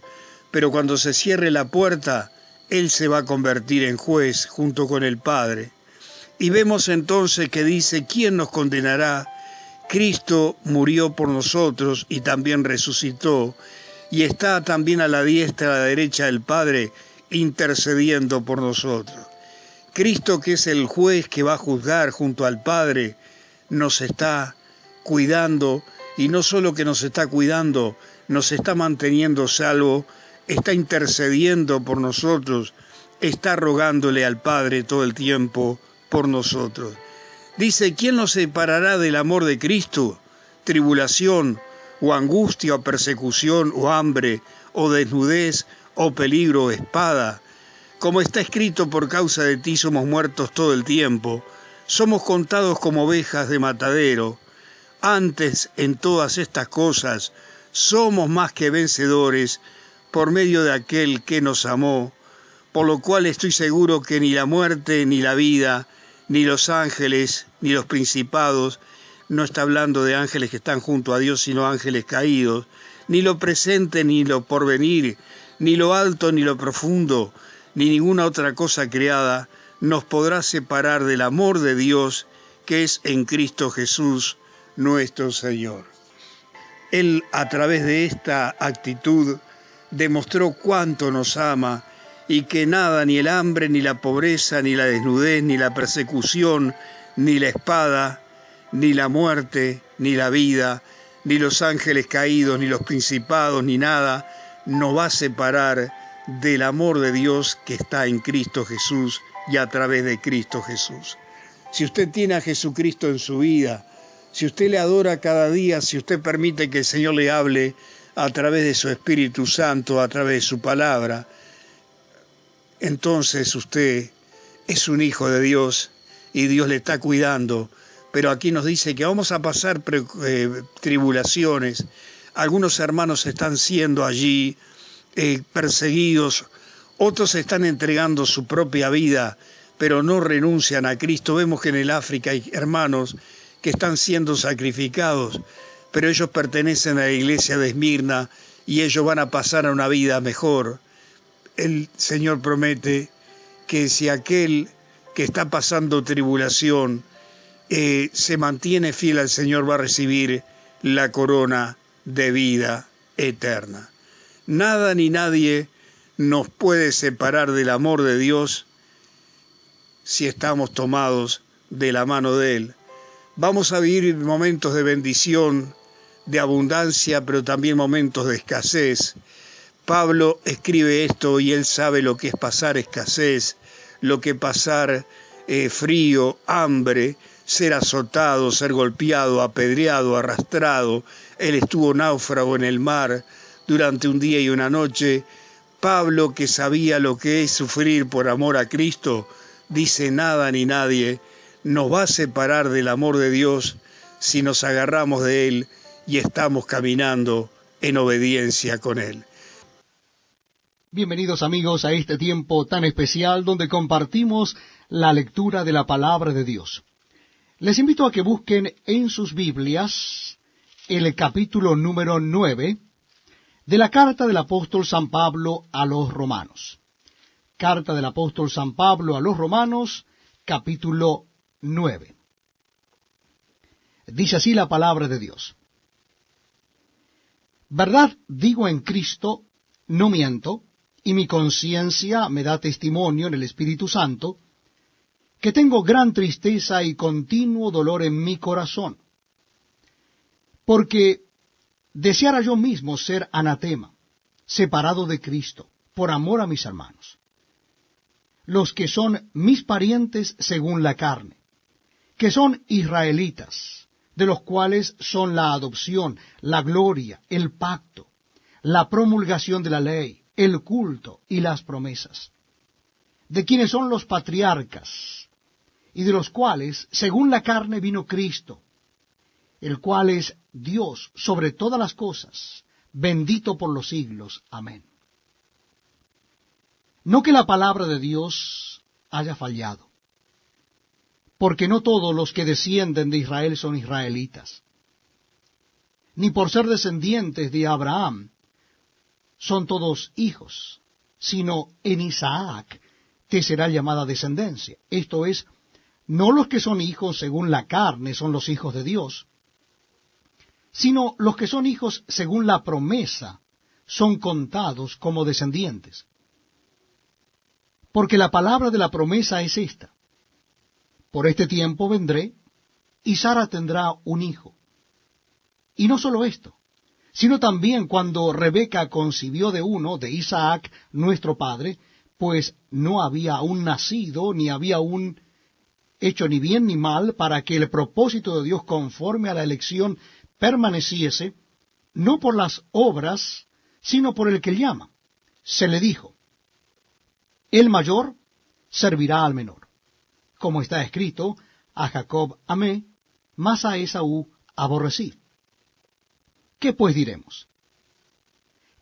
Pero cuando se cierre la puerta, Él se va a convertir en juez junto con el Padre. Y vemos entonces que dice, ¿quién nos condenará? Cristo murió por nosotros y también resucitó, y está también a la diestra y a la derecha del Padre, intercediendo por nosotros. Cristo, que es el juez que va a juzgar junto al Padre, nos está cuidando, y no solo que nos está cuidando, nos está manteniendo salvo, está intercediendo por nosotros, está rogándole al Padre todo el tiempo por nosotros. Dice, ¿quién nos separará del amor de Cristo? Tribulación, o angustia, o persecución, o hambre, o desnudez, o peligro, o espada. Como está escrito, por causa de ti somos muertos todo el tiempo, somos contados como ovejas de matadero. Antes, en todas estas cosas, somos más que vencedores por medio de aquel que nos amó, por lo cual estoy seguro que ni la muerte, ni la vida, ni los ángeles, ni los principados, no está hablando de ángeles que están junto a Dios, sino ángeles caídos, ni lo presente, ni lo porvenir, ni lo alto, ni lo profundo, ni ninguna otra cosa creada, nos podrá separar del amor de Dios que es en Cristo Jesús, nuestro Señor. Él, a través de esta actitud, demostró cuánto nos ama y que nada, ni el hambre, ni la pobreza, ni la desnudez, ni la persecución, ni la espada, ni la muerte, ni la vida, ni los ángeles caídos, ni los principados, ni nada, nos va a separar del amor de Dios que está en Cristo Jesús y a través de Cristo Jesús. Si usted tiene a Jesucristo en su vida, si usted le adora cada día, si usted permite que el Señor le hable a través de su Espíritu Santo, a través de su palabra, entonces usted es un hijo de Dios y Dios le está cuidando. Pero aquí nos dice que vamos a pasar tribulaciones. Algunos hermanos están siendo allí perseguidos, otros están entregando su propia vida, pero no renuncian a Cristo. Vemos que en el África hay hermanos que están siendo sacrificados, pero ellos pertenecen a la iglesia de Esmirna y ellos van a pasar a una vida mejor. El Señor promete que si aquel que está pasando tribulación se mantiene fiel al Señor, va a recibir la corona de vida eterna. Nada ni nadie nos puede separar del amor de Dios si estamos tomados de la mano de Él. Vamos a vivir momentos de bendición, de abundancia, pero también momentos de escasez. Pablo escribe esto y él sabe lo que es pasar escasez, lo que es pasar frío, hambre, ser azotado, ser golpeado, apedreado, arrastrado. Él estuvo náufrago en el mar durante un día y una noche. Pablo, que sabía lo que es sufrir por amor a Cristo, dice, nada ni nadie nos va a separar del amor de Dios si nos agarramos de Él y estamos caminando en obediencia con Él. Bienvenidos amigos a este tiempo tan especial donde compartimos la lectura de la palabra de Dios. Les invito a que busquen en sus Biblias el capítulo número 9 de la carta del apóstol San Pablo a los Romanos. Carta del apóstol San Pablo a los Romanos, capítulo 9. Dice así la palabra de Dios. Verdad digo en Cristo, no miento, y mi conciencia me da testimonio en el Espíritu Santo, que tengo gran tristeza y continuo dolor en mi corazón, porque deseara yo mismo ser anatema, separado de Cristo, por amor a mis hermanos, los que son mis parientes según la carne, que son israelitas, de los cuales son la adopción, la gloria, el pacto, la promulgación de la ley, el culto y las promesas, de quienes son los patriarcas, y de los cuales, según la carne, vino Cristo, el cual es Dios sobre todas las cosas, bendito por los siglos. Amén. No que la palabra de Dios haya fallado, porque no todos los que descienden de Israel son israelitas, ni por ser descendientes de Abraham son todos hijos, sino en Isaac te será llamada descendencia. Esto es, no los que son hijos según la carne son los hijos de Dios, sino los que son hijos según la promesa son contados como descendientes. Porque la palabra de la promesa es esta: por este tiempo vendré, y Sara tendrá un hijo. Y no solo esto, sino también cuando Rebeca concibió de uno, de Isaac, nuestro padre, pues no había aún nacido, ni había aún hecho ni bien ni mal, para que el propósito de Dios conforme a la elección permaneciese, no por las obras, sino por el que llama. Se le dijo: el mayor servirá al menor. Como está escrito: a Jacob amé, mas a Esaú aborrecí. ¿Qué pues diremos?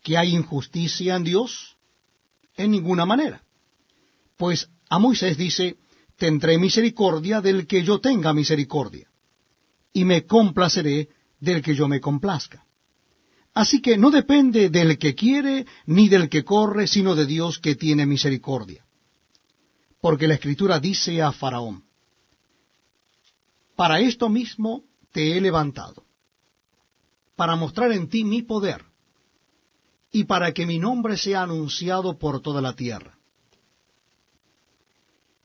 ¿Que hay injusticia en Dios? En ninguna manera. Pues a Moisés dice: tendré misericordia del que yo tenga misericordia, y me complaceré del que yo me complazca. Así que no depende del que quiere ni del que corre, sino de Dios que tiene misericordia. Porque la Escritura dice a Faraón: para esto mismo te he levantado, para mostrar en ti mi poder, y para que mi nombre sea anunciado por toda la tierra.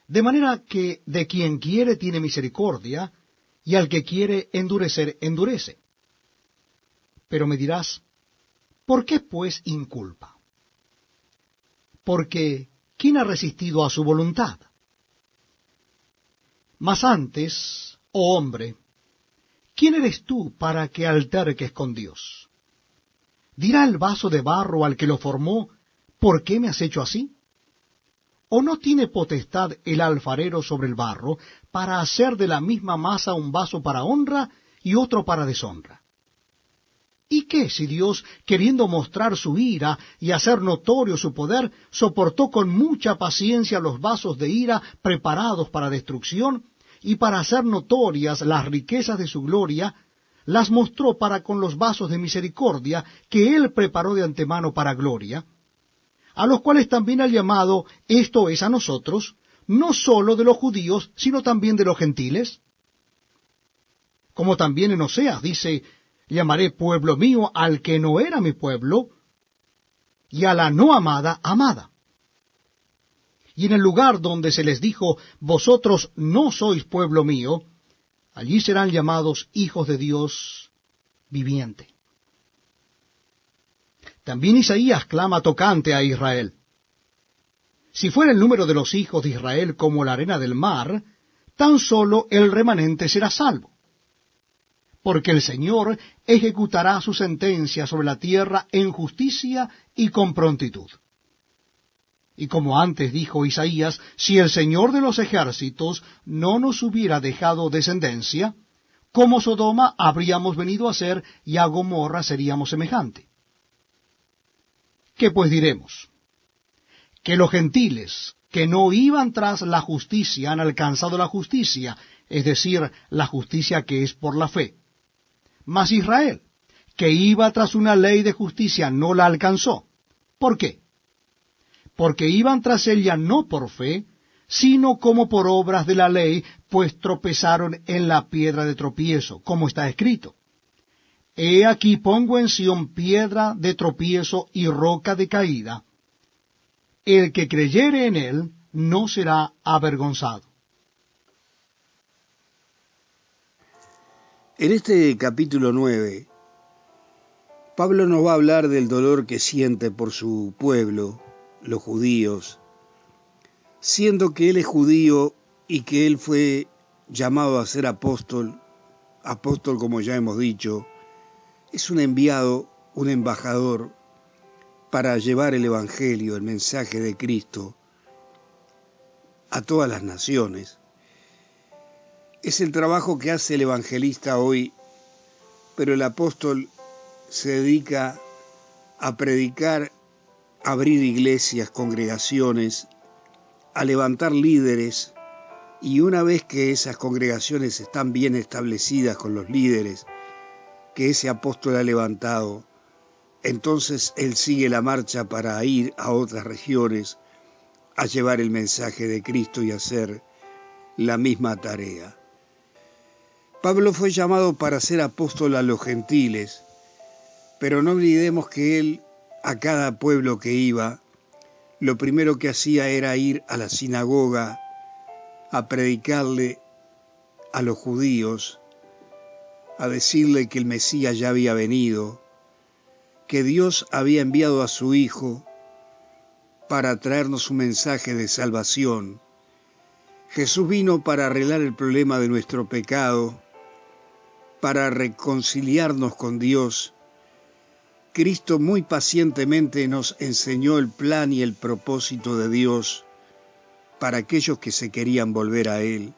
De manera que de quien quiere tiene misericordia, y al que quiere endurecer, endurece. Pero me dirás: ¿por qué pues inculpa? Porque ¿quién ha resistido a su voluntad? Mas antes, oh hombre, ¿quién eres tú para que alterques con Dios? ¿Dirá el vaso de barro al que lo formó: ¿por qué me has hecho así? ¿O no tiene potestad el alfarero sobre el barro para hacer de la misma masa un vaso para honra y otro para deshonra? ¿Y qué si Dios, queriendo mostrar su ira y hacer notorio su poder, soportó con mucha paciencia los vasos de ira preparados para destrucción, y para hacer notorias las riquezas de su gloria, las mostró para con los vasos de misericordia que él preparó de antemano para gloria, a los cuales también ha llamado, esto es, a nosotros, no sólo de los judíos, sino también de los gentiles? Como también en Oseas dice: llamaré pueblo mío al que no era mi pueblo, y a la no amada, amada. Y en el lugar donde se les dijo: vosotros no sois pueblo mío, allí serán llamados hijos de Dios viviente. También Isaías clama tocante a Israel: si fuera el número de los hijos de Israel como la arena del mar, tan solo el remanente será salvo. Porque el Señor ejecutará su sentencia sobre la tierra en justicia y con prontitud. Y como antes dijo Isaías: si el Señor de los ejércitos no nos hubiera dejado descendencia, como Sodoma habríamos venido a ser, y a Gomorra seríamos semejante. ¿Qué pues diremos? Que los gentiles que no iban tras la justicia han alcanzado la justicia, es decir, la justicia que es por la fe. Mas Israel, que iba tras una ley de justicia, no la alcanzó. ¿Por qué? Porque iban tras ella no por fe, sino como por obras de la ley, pues tropezaron en la piedra de tropiezo, como está escrito: he aquí pongo en Sión piedra de tropiezo y roca de caída. El que creyere en él no será avergonzado. En este capítulo 9, Pablo nos va a hablar del dolor que siente por su pueblo, los judíos, siendo que él es judío y que él fue llamado a ser apóstol como ya hemos dicho, es un enviado, un embajador para llevar el Evangelio, el mensaje de Cristo, a todas las naciones. Es el trabajo que hace el evangelista hoy, pero el apóstol se dedica a predicar, a abrir iglesias, congregaciones, a levantar líderes, y una vez que esas congregaciones están bien establecidas con los líderes que ese apóstol ha levantado, entonces él sigue la marcha para ir a otras regiones a llevar el mensaje de Cristo y hacer la misma tarea. Pablo fue llamado para ser apóstol a los gentiles, pero no olvidemos que él, a cada pueblo que iba, lo primero que hacía era ir a la sinagoga a predicarle a los judíos, a decirle que el Mesías ya había venido, que Dios había enviado a su Hijo para traernos un mensaje de salvación. Jesús vino para arreglar el problema de nuestro pecado, para reconciliarnos con Dios. Cristo muy pacientemente nos enseñó el plan y el propósito de Dios para aquellos que se querían volver a Él.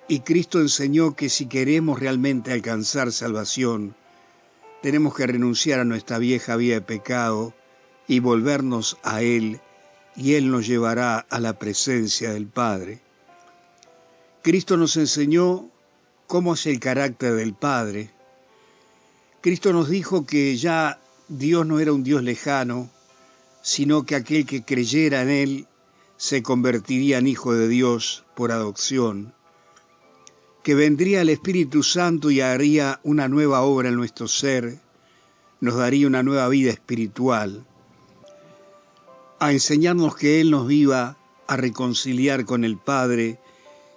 Y Cristo enseñó que si queremos realmente alcanzar salvación, tenemos que renunciar a nuestra vieja vida de pecado y volvernos a Él, y Él nos llevará a la presencia del Padre. Cristo nos enseñó cómo es el carácter del Padre. Cristo nos dijo que ya Dios no era un Dios lejano, sino que aquel que creyera en Él se convertiría en hijo de Dios por adopción, que vendría el Espíritu Santo y haría una nueva obra en nuestro ser, nos daría una nueva vida espiritual, a enseñarnos que Él nos iba a reconciliar con el Padre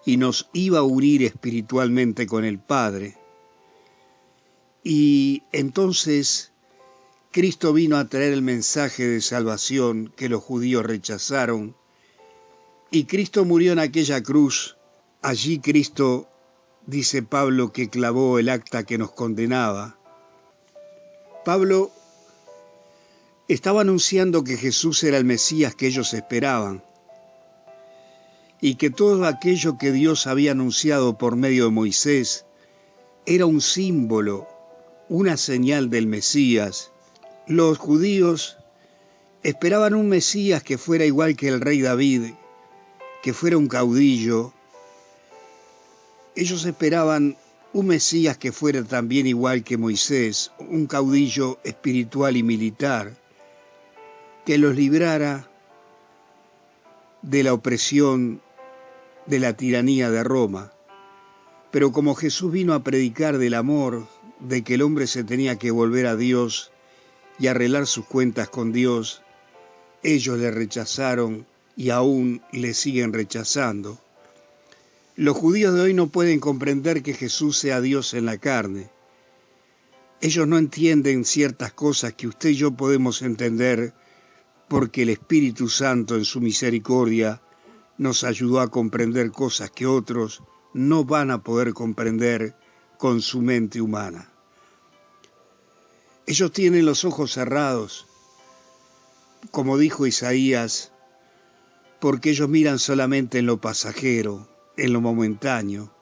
y nos iba a unir espiritualmente con el Padre. Y entonces Cristo vino a traer el mensaje de salvación que los judíos rechazaron, y Cristo murió en aquella cruz. Allí Cristo, dice Pablo, que clavó el acta que nos condenaba. Pablo estaba anunciando que Jesús era el Mesías que ellos esperaban, y que todo aquello que Dios había anunciado por medio de Moisés era un símbolo, una señal del Mesías. Los judíos esperaban un Mesías que fuera igual que el rey David, que fuera un caudillo. Ellos esperaban un Mesías que fuera también igual que Moisés, un caudillo espiritual y militar, que los librara de la opresión, de la tiranía de Roma. Pero como Jesús vino a predicar del amor, de que el hombre se tenía que volver a Dios y arreglar sus cuentas con Dios, ellos le rechazaron y aún le siguen rechazando. Los judíos de hoy no pueden comprender que Jesús sea Dios en la carne. Ellos no entienden ciertas cosas que usted y yo podemos entender porque el Espíritu Santo en su misericordia nos ayudó a comprender cosas que otros no van a poder comprender con su mente humana. Ellos tienen los ojos cerrados, como dijo Isaías, porque ellos miran solamente en lo pasajero, en lo momentáneo.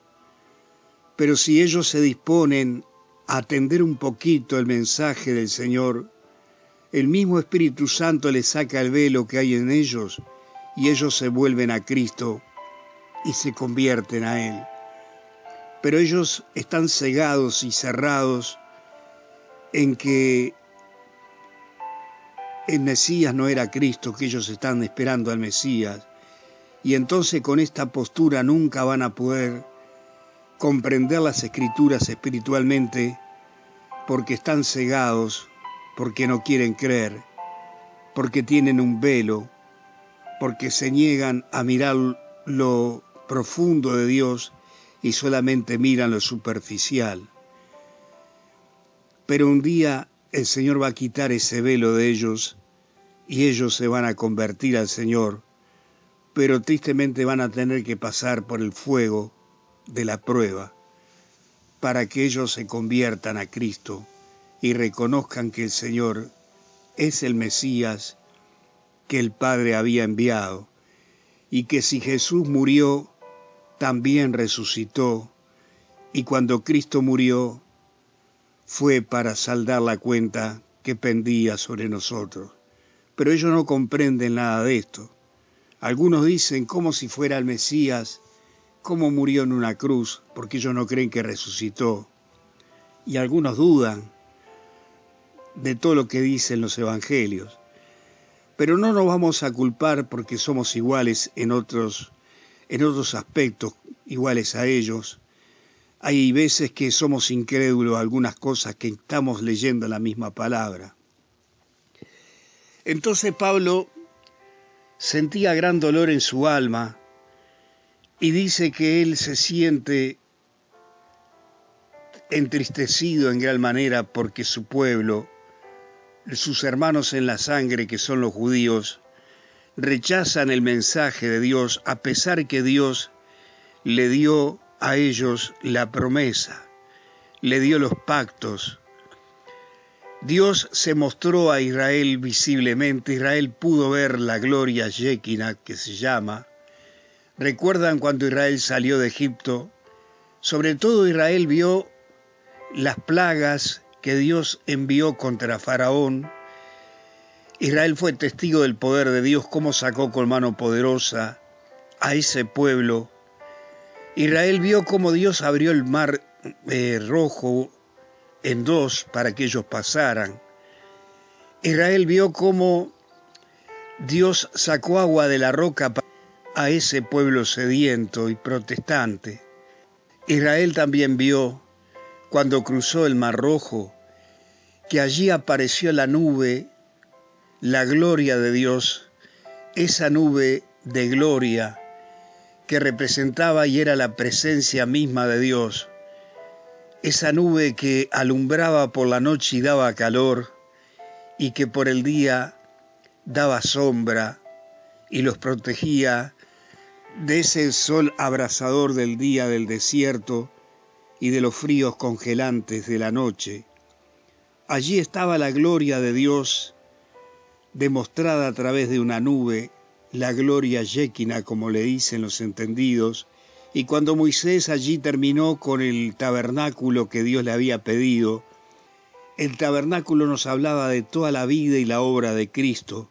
Pero si ellos se disponen a atender un poquito el mensaje del Señor, el mismo Espíritu Santo les saca el velo que hay en ellos y ellos se vuelven a Cristo y se convierten a Él. Pero ellos están cegados y cerrados en que el Mesías no era Cristo, que ellos están esperando al Mesías. Y entonces con esta postura nunca van a poder comprender las Escrituras espiritualmente porque están cegados, porque no quieren creer, porque tienen un velo, porque se niegan a mirar lo profundo de Dios y solamente miran lo superficial. Pero un día el Señor va a quitar ese velo de ellos y ellos se van a convertir al Señor, pero tristemente van a tener que pasar por el fuego de la prueba para que ellos se conviertan a Cristo y reconozcan que el Señor es el Mesías que el Padre había enviado, y que si Jesús murió, también resucitó, y cuando Cristo murió, fue para saldar la cuenta que pendía sobre nosotros. Pero ellos no comprenden nada de esto. Algunos dicen como si fuera el Mesías, cómo murió en una cruz, porque ellos no creen que resucitó. Y algunos dudan de todo lo que dicen los evangelios. Pero no nos vamos a culpar porque somos iguales en otros aspectos, iguales a ellos. Hay veces que somos incrédulos a algunas cosas que estamos leyendo la misma palabra. Entonces Pablo sentía gran dolor en su alma y dice que él se siente entristecido en gran manera porque su pueblo, sus hermanos en la sangre que son los judíos, rechazan el mensaje de Dios a pesar que Dios le dio a ellos la promesa, le dio los pactos. Dios se mostró a Israel visiblemente, Israel pudo ver la gloria Shekinah que se llama. ¿Recuerdan cuando Israel salió de Egipto? Sobre todo Israel vio las plagas que Dios envió contra Faraón. Israel fue testigo del poder de Dios, cómo sacó con mano poderosa a ese pueblo. Israel vio cómo Dios abrió el mar rojo en dos para que ellos pasaran. Israel vio cómo Dios sacó agua de la roca a ese pueblo sediento y protestante. Israel también vio, cuando cruzó el mar rojo, que allí apareció la nube, la gloria de Dios, esa nube de gloria que representaba y era la presencia misma de Dios, esa nube que alumbraba por la noche y daba calor, y que por el día daba sombra y los protegía de ese sol abrasador del día del desierto y de los fríos congelantes de la noche. Allí estaba la gloria de Dios demostrada a través de una nube, la gloria Shekinah, como le dicen los entendidos, y cuando Moisés allí terminó con el tabernáculo que Dios le había pedido, el tabernáculo nos hablaba de toda la vida y la obra de Cristo.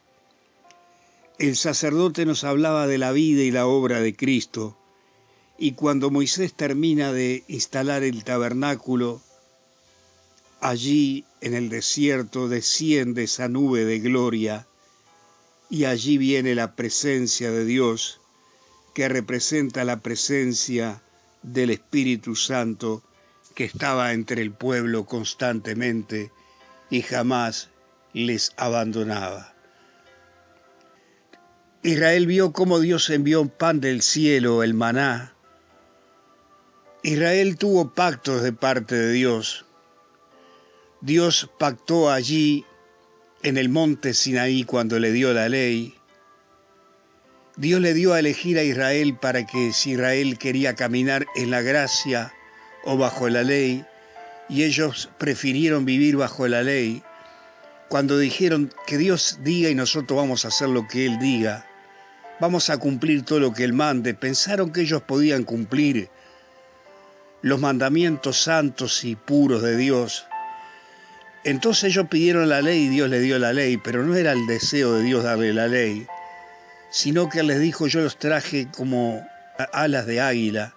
El sacerdote nos hablaba de la vida y la obra de Cristo. Y cuando Moisés termina de instalar el tabernáculo, allí en el desierto desciende esa nube de gloria y allí viene la presencia de Dios, que representa la presencia del Espíritu Santo que estaba entre el pueblo constantemente y jamás les abandonaba. Israel vio cómo Dios envió pan del cielo, el maná. Israel tuvo pactos de parte de Dios. Dios pactó allí en el monte Sinaí cuando le dio la ley. Dios le dio a elegir a Israel para que si Israel quería caminar en la gracia o bajo la ley, y ellos prefirieron vivir bajo la ley, cuando dijeron que Dios diga y nosotros vamos a hacer lo que Él diga, vamos a cumplir todo lo que Él mande, pensaron que ellos podían cumplir los mandamientos santos y puros de Dios. Entonces ellos pidieron la ley y Dios les dio la ley, pero no era el deseo de Dios darle la ley, sino que Él les dijo: yo los traje como alas de águila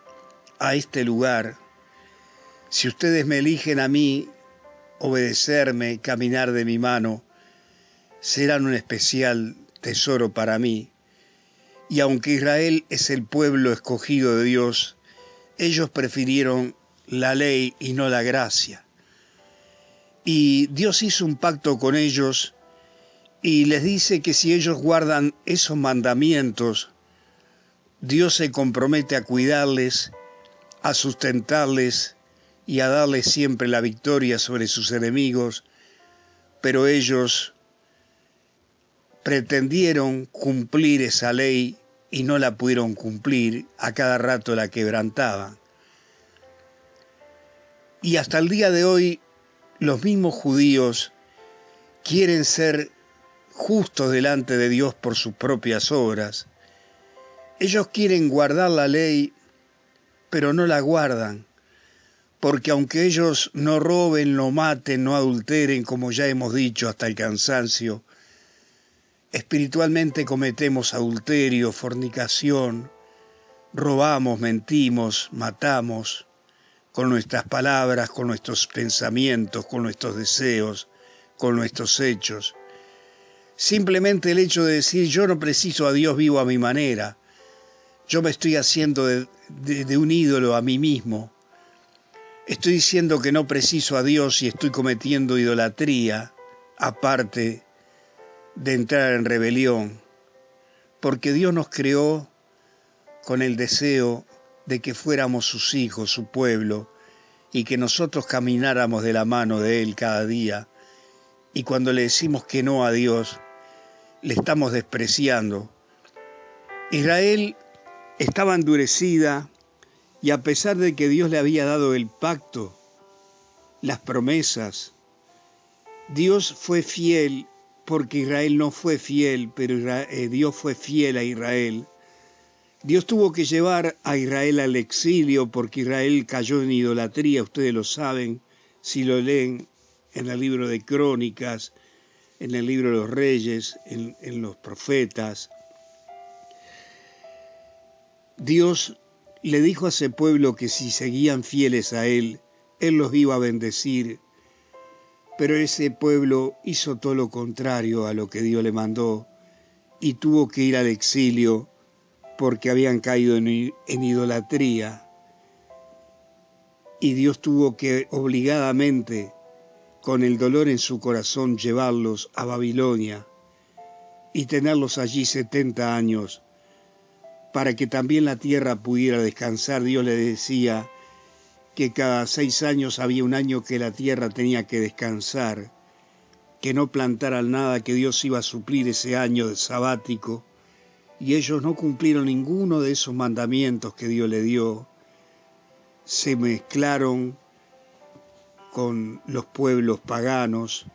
a este lugar. Si ustedes me eligen a mí, obedecerme, caminar de mi mano, serán un especial tesoro para mí. Y aunque Israel es el pueblo escogido de Dios, ellos prefirieron la ley y no la gracia. Y Dios hizo un pacto con ellos y les dice que si ellos guardan esos mandamientos, Dios se compromete a cuidarles, a sustentarles y a darles siempre la victoria sobre sus enemigos, pero ellos pretendieron cumplir esa ley y no la pudieron cumplir, a cada rato la quebrantaban. Y hasta el día de hoy, los mismos judíos quieren ser justos delante de Dios por sus propias obras. Ellos quieren guardar la ley, pero no la guardan, porque aunque ellos no roben, no maten, no adulteren, como ya hemos dicho hasta el cansancio, espiritualmente cometemos adulterio, fornicación, robamos, mentimos, matamos, con nuestras palabras, con nuestros pensamientos, con nuestros deseos, con nuestros hechos. Simplemente el hecho de decir yo no preciso a Dios, vivo a mi manera, yo me estoy haciendo de un ídolo a mí mismo, estoy diciendo que no preciso a Dios y estoy cometiendo idolatría, aparte de entrar en rebelión, porque Dios nos creó con el deseo de que fuéramos sus hijos, su pueblo, y que nosotros camináramos de la mano de Él cada día. Y cuando le decimos que no a Dios, le estamos despreciando. Israel estaba endurecida y a pesar de que Dios le había dado el pacto, las promesas, Dios fue fiel porque Israel no fue fiel, pero Dios fue fiel a Israel. Dios tuvo que llevar a Israel al exilio porque Israel cayó en idolatría, ustedes lo saben, si lo leen en el libro de Crónicas, en el libro de los Reyes, en los profetas. Dios le dijo a ese pueblo que si seguían fieles a Él, Él los iba a bendecir, pero ese pueblo hizo todo lo contrario a lo que Dios le mandó y tuvo que ir al exilio porque habían caído en idolatría, y Dios tuvo que obligadamente, con el dolor en su corazón, llevarlos a Babilonia y tenerlos allí 70 años, para que también la tierra pudiera descansar. Dios le decía que cada 6 años había un año que la tierra tenía que descansar, que no plantaran nada, que Dios iba a suplir ese año sabático. Y ellos no cumplieron ninguno de esos mandamientos que Dios le dio. Se mezclaron con los pueblos paganos,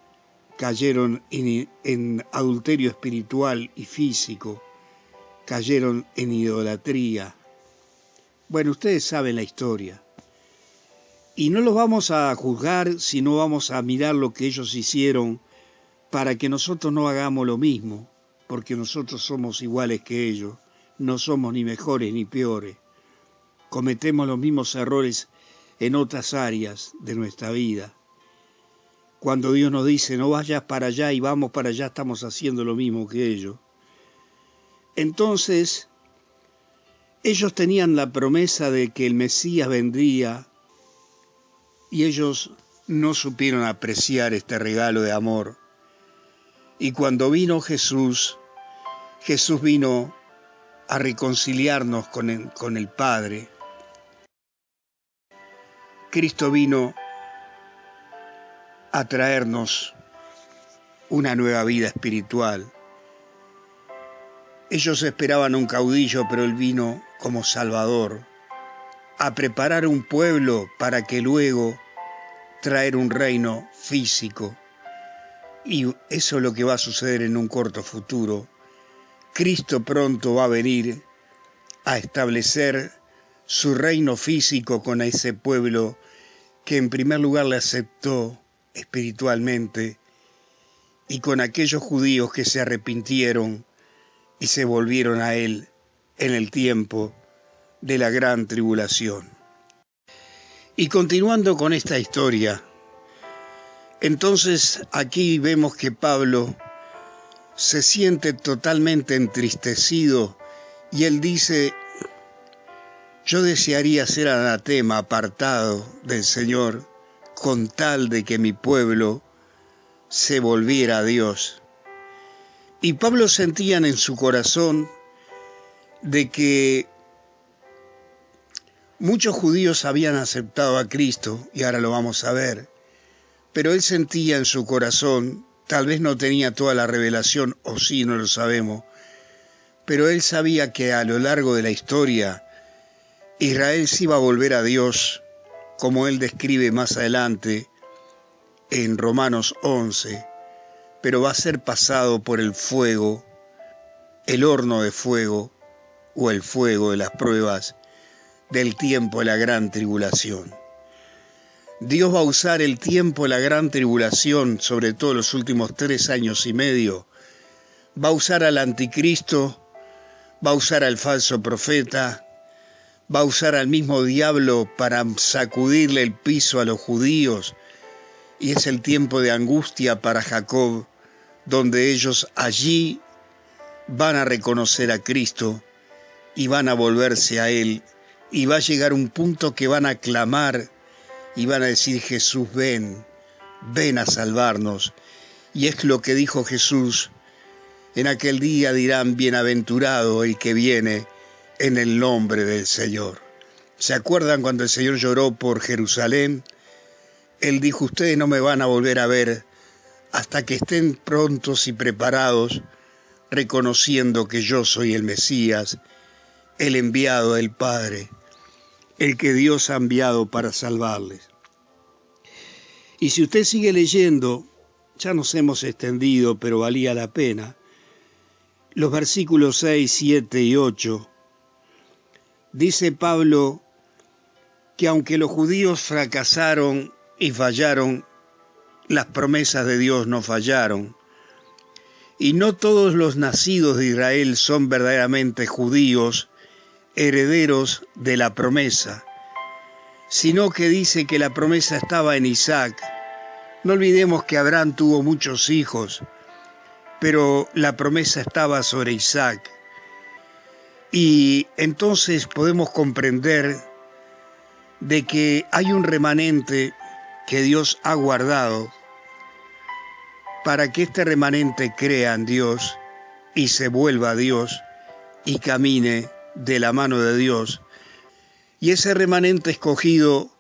cayeron en adulterio espiritual y físico, cayeron en idolatría. Bueno, ustedes saben la historia. Y no los vamos a juzgar, sino vamos a mirar lo que ellos hicieron para que nosotros no hagamos lo mismo, porque nosotros somos iguales que ellos, no somos ni mejores ni peores. Cometemos los mismos errores en otras áreas de nuestra vida. Cuando Dios nos dice no vayas para allá y vamos para allá, estamos haciendo lo mismo que ellos. Entonces, ellos tenían la promesa de que el Mesías vendría y ellos no supieron apreciar este regalo de amor. Y cuando vino Jesús, Jesús vino a reconciliarnos con el Padre. Cristo vino a traernos una nueva vida espiritual. Ellos esperaban un caudillo, pero Él vino como Salvador, a preparar un pueblo para que luego traer un reino físico. Y eso es lo que va a suceder en un corto futuro. Cristo pronto va a venir a establecer su reino físico con ese pueblo que en primer lugar le aceptó espiritualmente, y con aquellos judíos que se arrepintieron y se volvieron a Él en el tiempo de la gran tribulación. Y continuando con esta historia, entonces aquí vemos que Pablo se siente totalmente entristecido y él dice: yo desearía ser anatema, apartado del Señor, con tal de que mi pueblo se volviera a Dios. Y Pablo sentía en su corazón de que muchos judíos habían aceptado a Cristo, y ahora lo vamos a ver, pero él sentía en su corazón, tal vez no tenía toda la revelación, o sí, no lo sabemos, pero él sabía que a lo largo de la historia Israel se iba a volver a Dios, como él describe más adelante en Romanos 11, pero va a ser pasado por el fuego, el horno de fuego o el fuego de las pruebas del tiempo de la gran tribulación. Dios va a usar el tiempo de la gran tribulación, sobre todo los últimos 3 años y medio, va a usar al anticristo, va a usar al falso profeta, va a usar al mismo diablo para sacudirle el piso a los judíos, y es el tiempo de angustia para Jacob, donde ellos allí van a reconocer a Cristo y van a volverse a Él, y va a llegar un punto que van a clamar y van a decir: Jesús, ven, ven a salvarnos. Y es lo que dijo Jesús: en aquel día dirán, bienaventurado el que viene en el nombre del Señor. ¿Se acuerdan cuando el Señor lloró por Jerusalén? Él dijo: ustedes no me van a volver a ver hasta que estén prontos y preparados, reconociendo que yo soy el Mesías, el enviado del Padre, el que Dios ha enviado para salvarles. Y si usted sigue leyendo, ya nos hemos extendido, pero valía la pena, los versículos 6, 7 y 8, dice Pablo que aunque los judíos fracasaron y fallaron, las promesas de Dios no fallaron. Y no todos los nacidos de Israel son verdaderamente judíos, herederos de la promesa, sino que dice que la promesa estaba en Isaac. No olvidemos que Abraham tuvo muchos hijos, pero la promesa estaba sobre Isaac. Y entonces podemos comprender de que hay un remanente que Dios ha guardado para que este remanente crea en Dios y se vuelva a Dios y camine de la mano de Dios. Y ese remanente escogido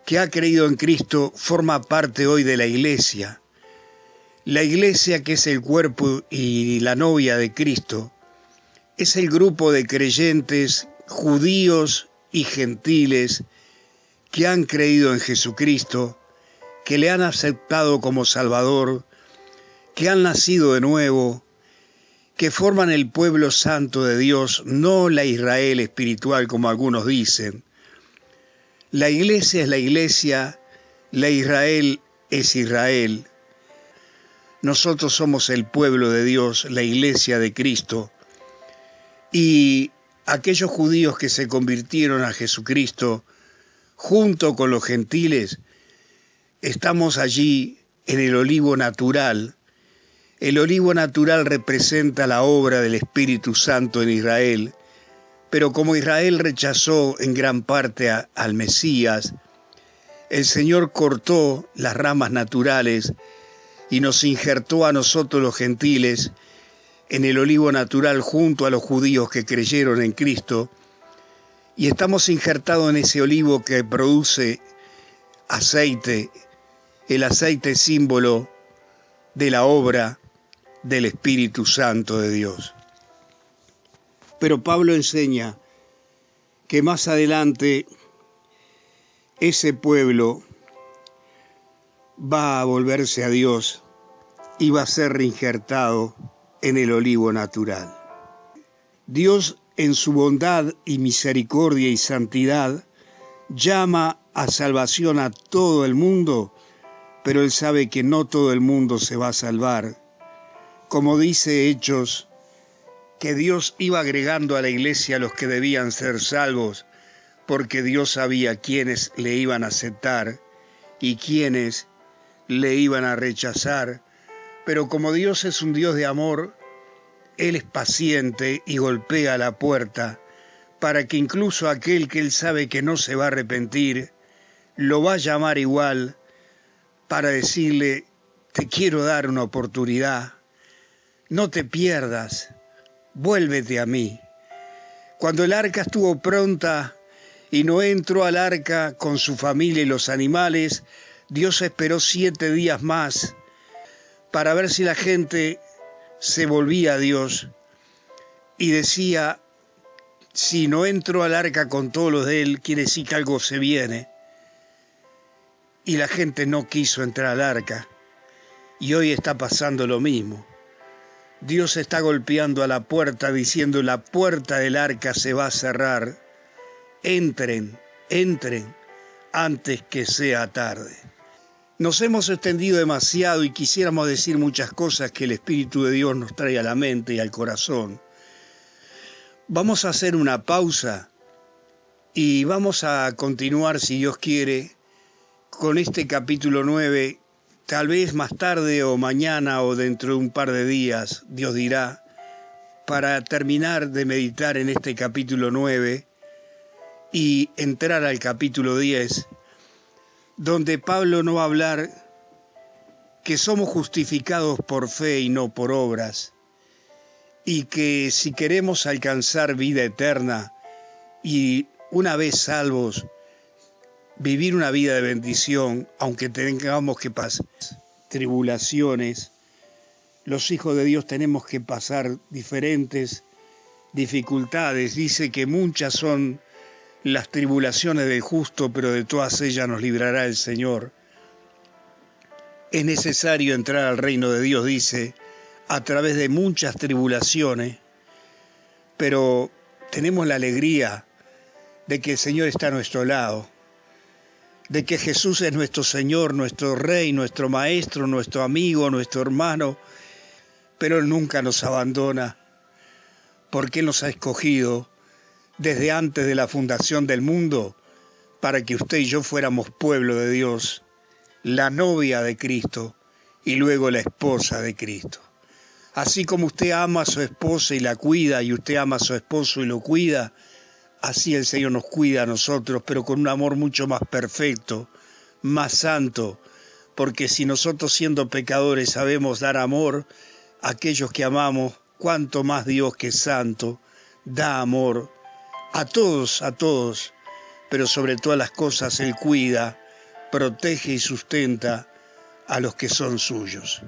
que ha creído en Cristo forma parte hoy de la iglesia. La iglesia, que es el cuerpo y la novia de Cristo, es el grupo de creyentes judíos y gentiles que han creído en Jesucristo, que le han aceptado como Salvador, que han nacido de nuevo, que forman el pueblo santo de Dios, no la Israel espiritual como algunos dicen. La iglesia es la iglesia, la Israel es Israel. Nosotros somos el pueblo de Dios, la iglesia de Cristo. Y aquellos judíos que se convirtieron a Jesucristo, junto con los gentiles, estamos allí en el olivo natural. El olivo natural representa la obra del Espíritu Santo en Israel, pero como Israel rechazó en gran parte al Mesías, el Señor cortó las ramas naturales y nos injertó a nosotros los gentiles en el olivo natural junto a los judíos que creyeron en Cristo, y estamos injertados en ese olivo que produce aceite, el aceite símbolo de la obra del Espíritu Santo de Dios. Pero Pablo enseña que más adelante ese pueblo va a volverse a Dios y va a ser reinjertado en el olivo natural. Dios, en su bondad y misericordia y santidad, llama a salvación a todo el mundo, pero Él sabe que no todo el mundo se va a salvar. Como dice Hechos, que Dios iba agregando a la iglesia los que debían ser salvos, porque Dios sabía quiénes le iban a aceptar y quiénes le iban a rechazar. Pero como Dios es un Dios de amor, Él es paciente y golpea la puerta para que incluso aquel que Él sabe que no se va a arrepentir, lo va a llamar igual para decirle: te quiero dar una oportunidad, no te pierdas, vuélvete a mí. Cuando el arca estuvo pronta y Noé entró al arca con su familia y los animales, Dios esperó 7 días más para ver si la gente se volvía a Dios y decía: si no entró al arca con todos los de él, quiere decir que algo se viene. Y la gente no quiso entrar al arca. Y hoy está pasando lo mismo. Dios está golpeando a la puerta diciendo: la puerta del arca se va a cerrar. Entren, entren, antes que sea tarde. Nos hemos extendido demasiado y quisiéramos decir muchas cosas que el Espíritu de Dios nos trae a la mente y al corazón. Vamos a hacer una pausa y vamos a continuar, si Dios quiere, con este capítulo 9, tal vez más tarde o mañana o dentro de un par de días, Dios dirá, para terminar de meditar en este capítulo 9 y entrar al capítulo 10, donde Pablo no va a hablar que somos justificados por fe y no por obras, y que si queremos alcanzar vida eterna y una vez salvos, vivir una vida de bendición, aunque tengamos que pasar tribulaciones, los hijos de Dios tenemos que pasar diferentes dificultades. Dice que muchas son las tribulaciones del justo, pero de todas ellas nos librará el Señor. Es necesario entrar al reino de Dios, dice, a través de muchas tribulaciones, pero tenemos la alegría de que el Señor está a nuestro lado, de que Jesús es nuestro Señor, nuestro Rey, nuestro Maestro, nuestro amigo, nuestro hermano, pero Él nunca nos abandona, porque Él nos ha escogido desde antes de la fundación del mundo, para que usted y yo fuéramos pueblo de Dios, la novia de Cristo y luego la esposa de Cristo. Así como usted ama a su esposa y la cuida, y usted ama a su esposo y lo cuida, así el Señor nos cuida a nosotros, pero con un amor mucho más perfecto, más santo, porque si nosotros siendo pecadores sabemos dar amor a aquellos que amamos, cuánto más Dios que es santo da amor a todos, pero sobre todas las cosas Él cuida, protege y sustenta a los que son suyos.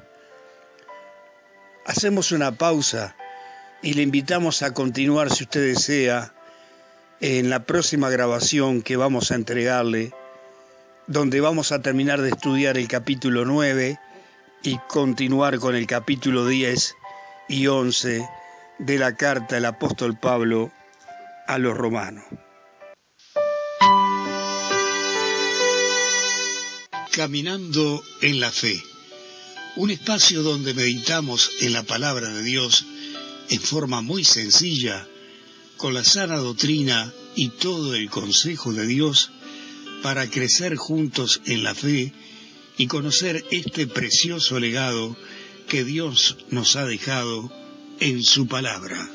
Hacemos una pausa y le invitamos a continuar, si usted desea, en la próxima grabación que vamos a entregarle, donde vamos a terminar de estudiar el capítulo 9 y continuar con el capítulo 10 y 11 de la carta del apóstol Pablo a los romanos. Caminando en la fe, un espacio donde meditamos en la palabra de Dios en forma muy sencilla, con la sana doctrina y todo el consejo de Dios para crecer juntos en la fe y conocer este precioso legado que Dios nos ha dejado en su palabra.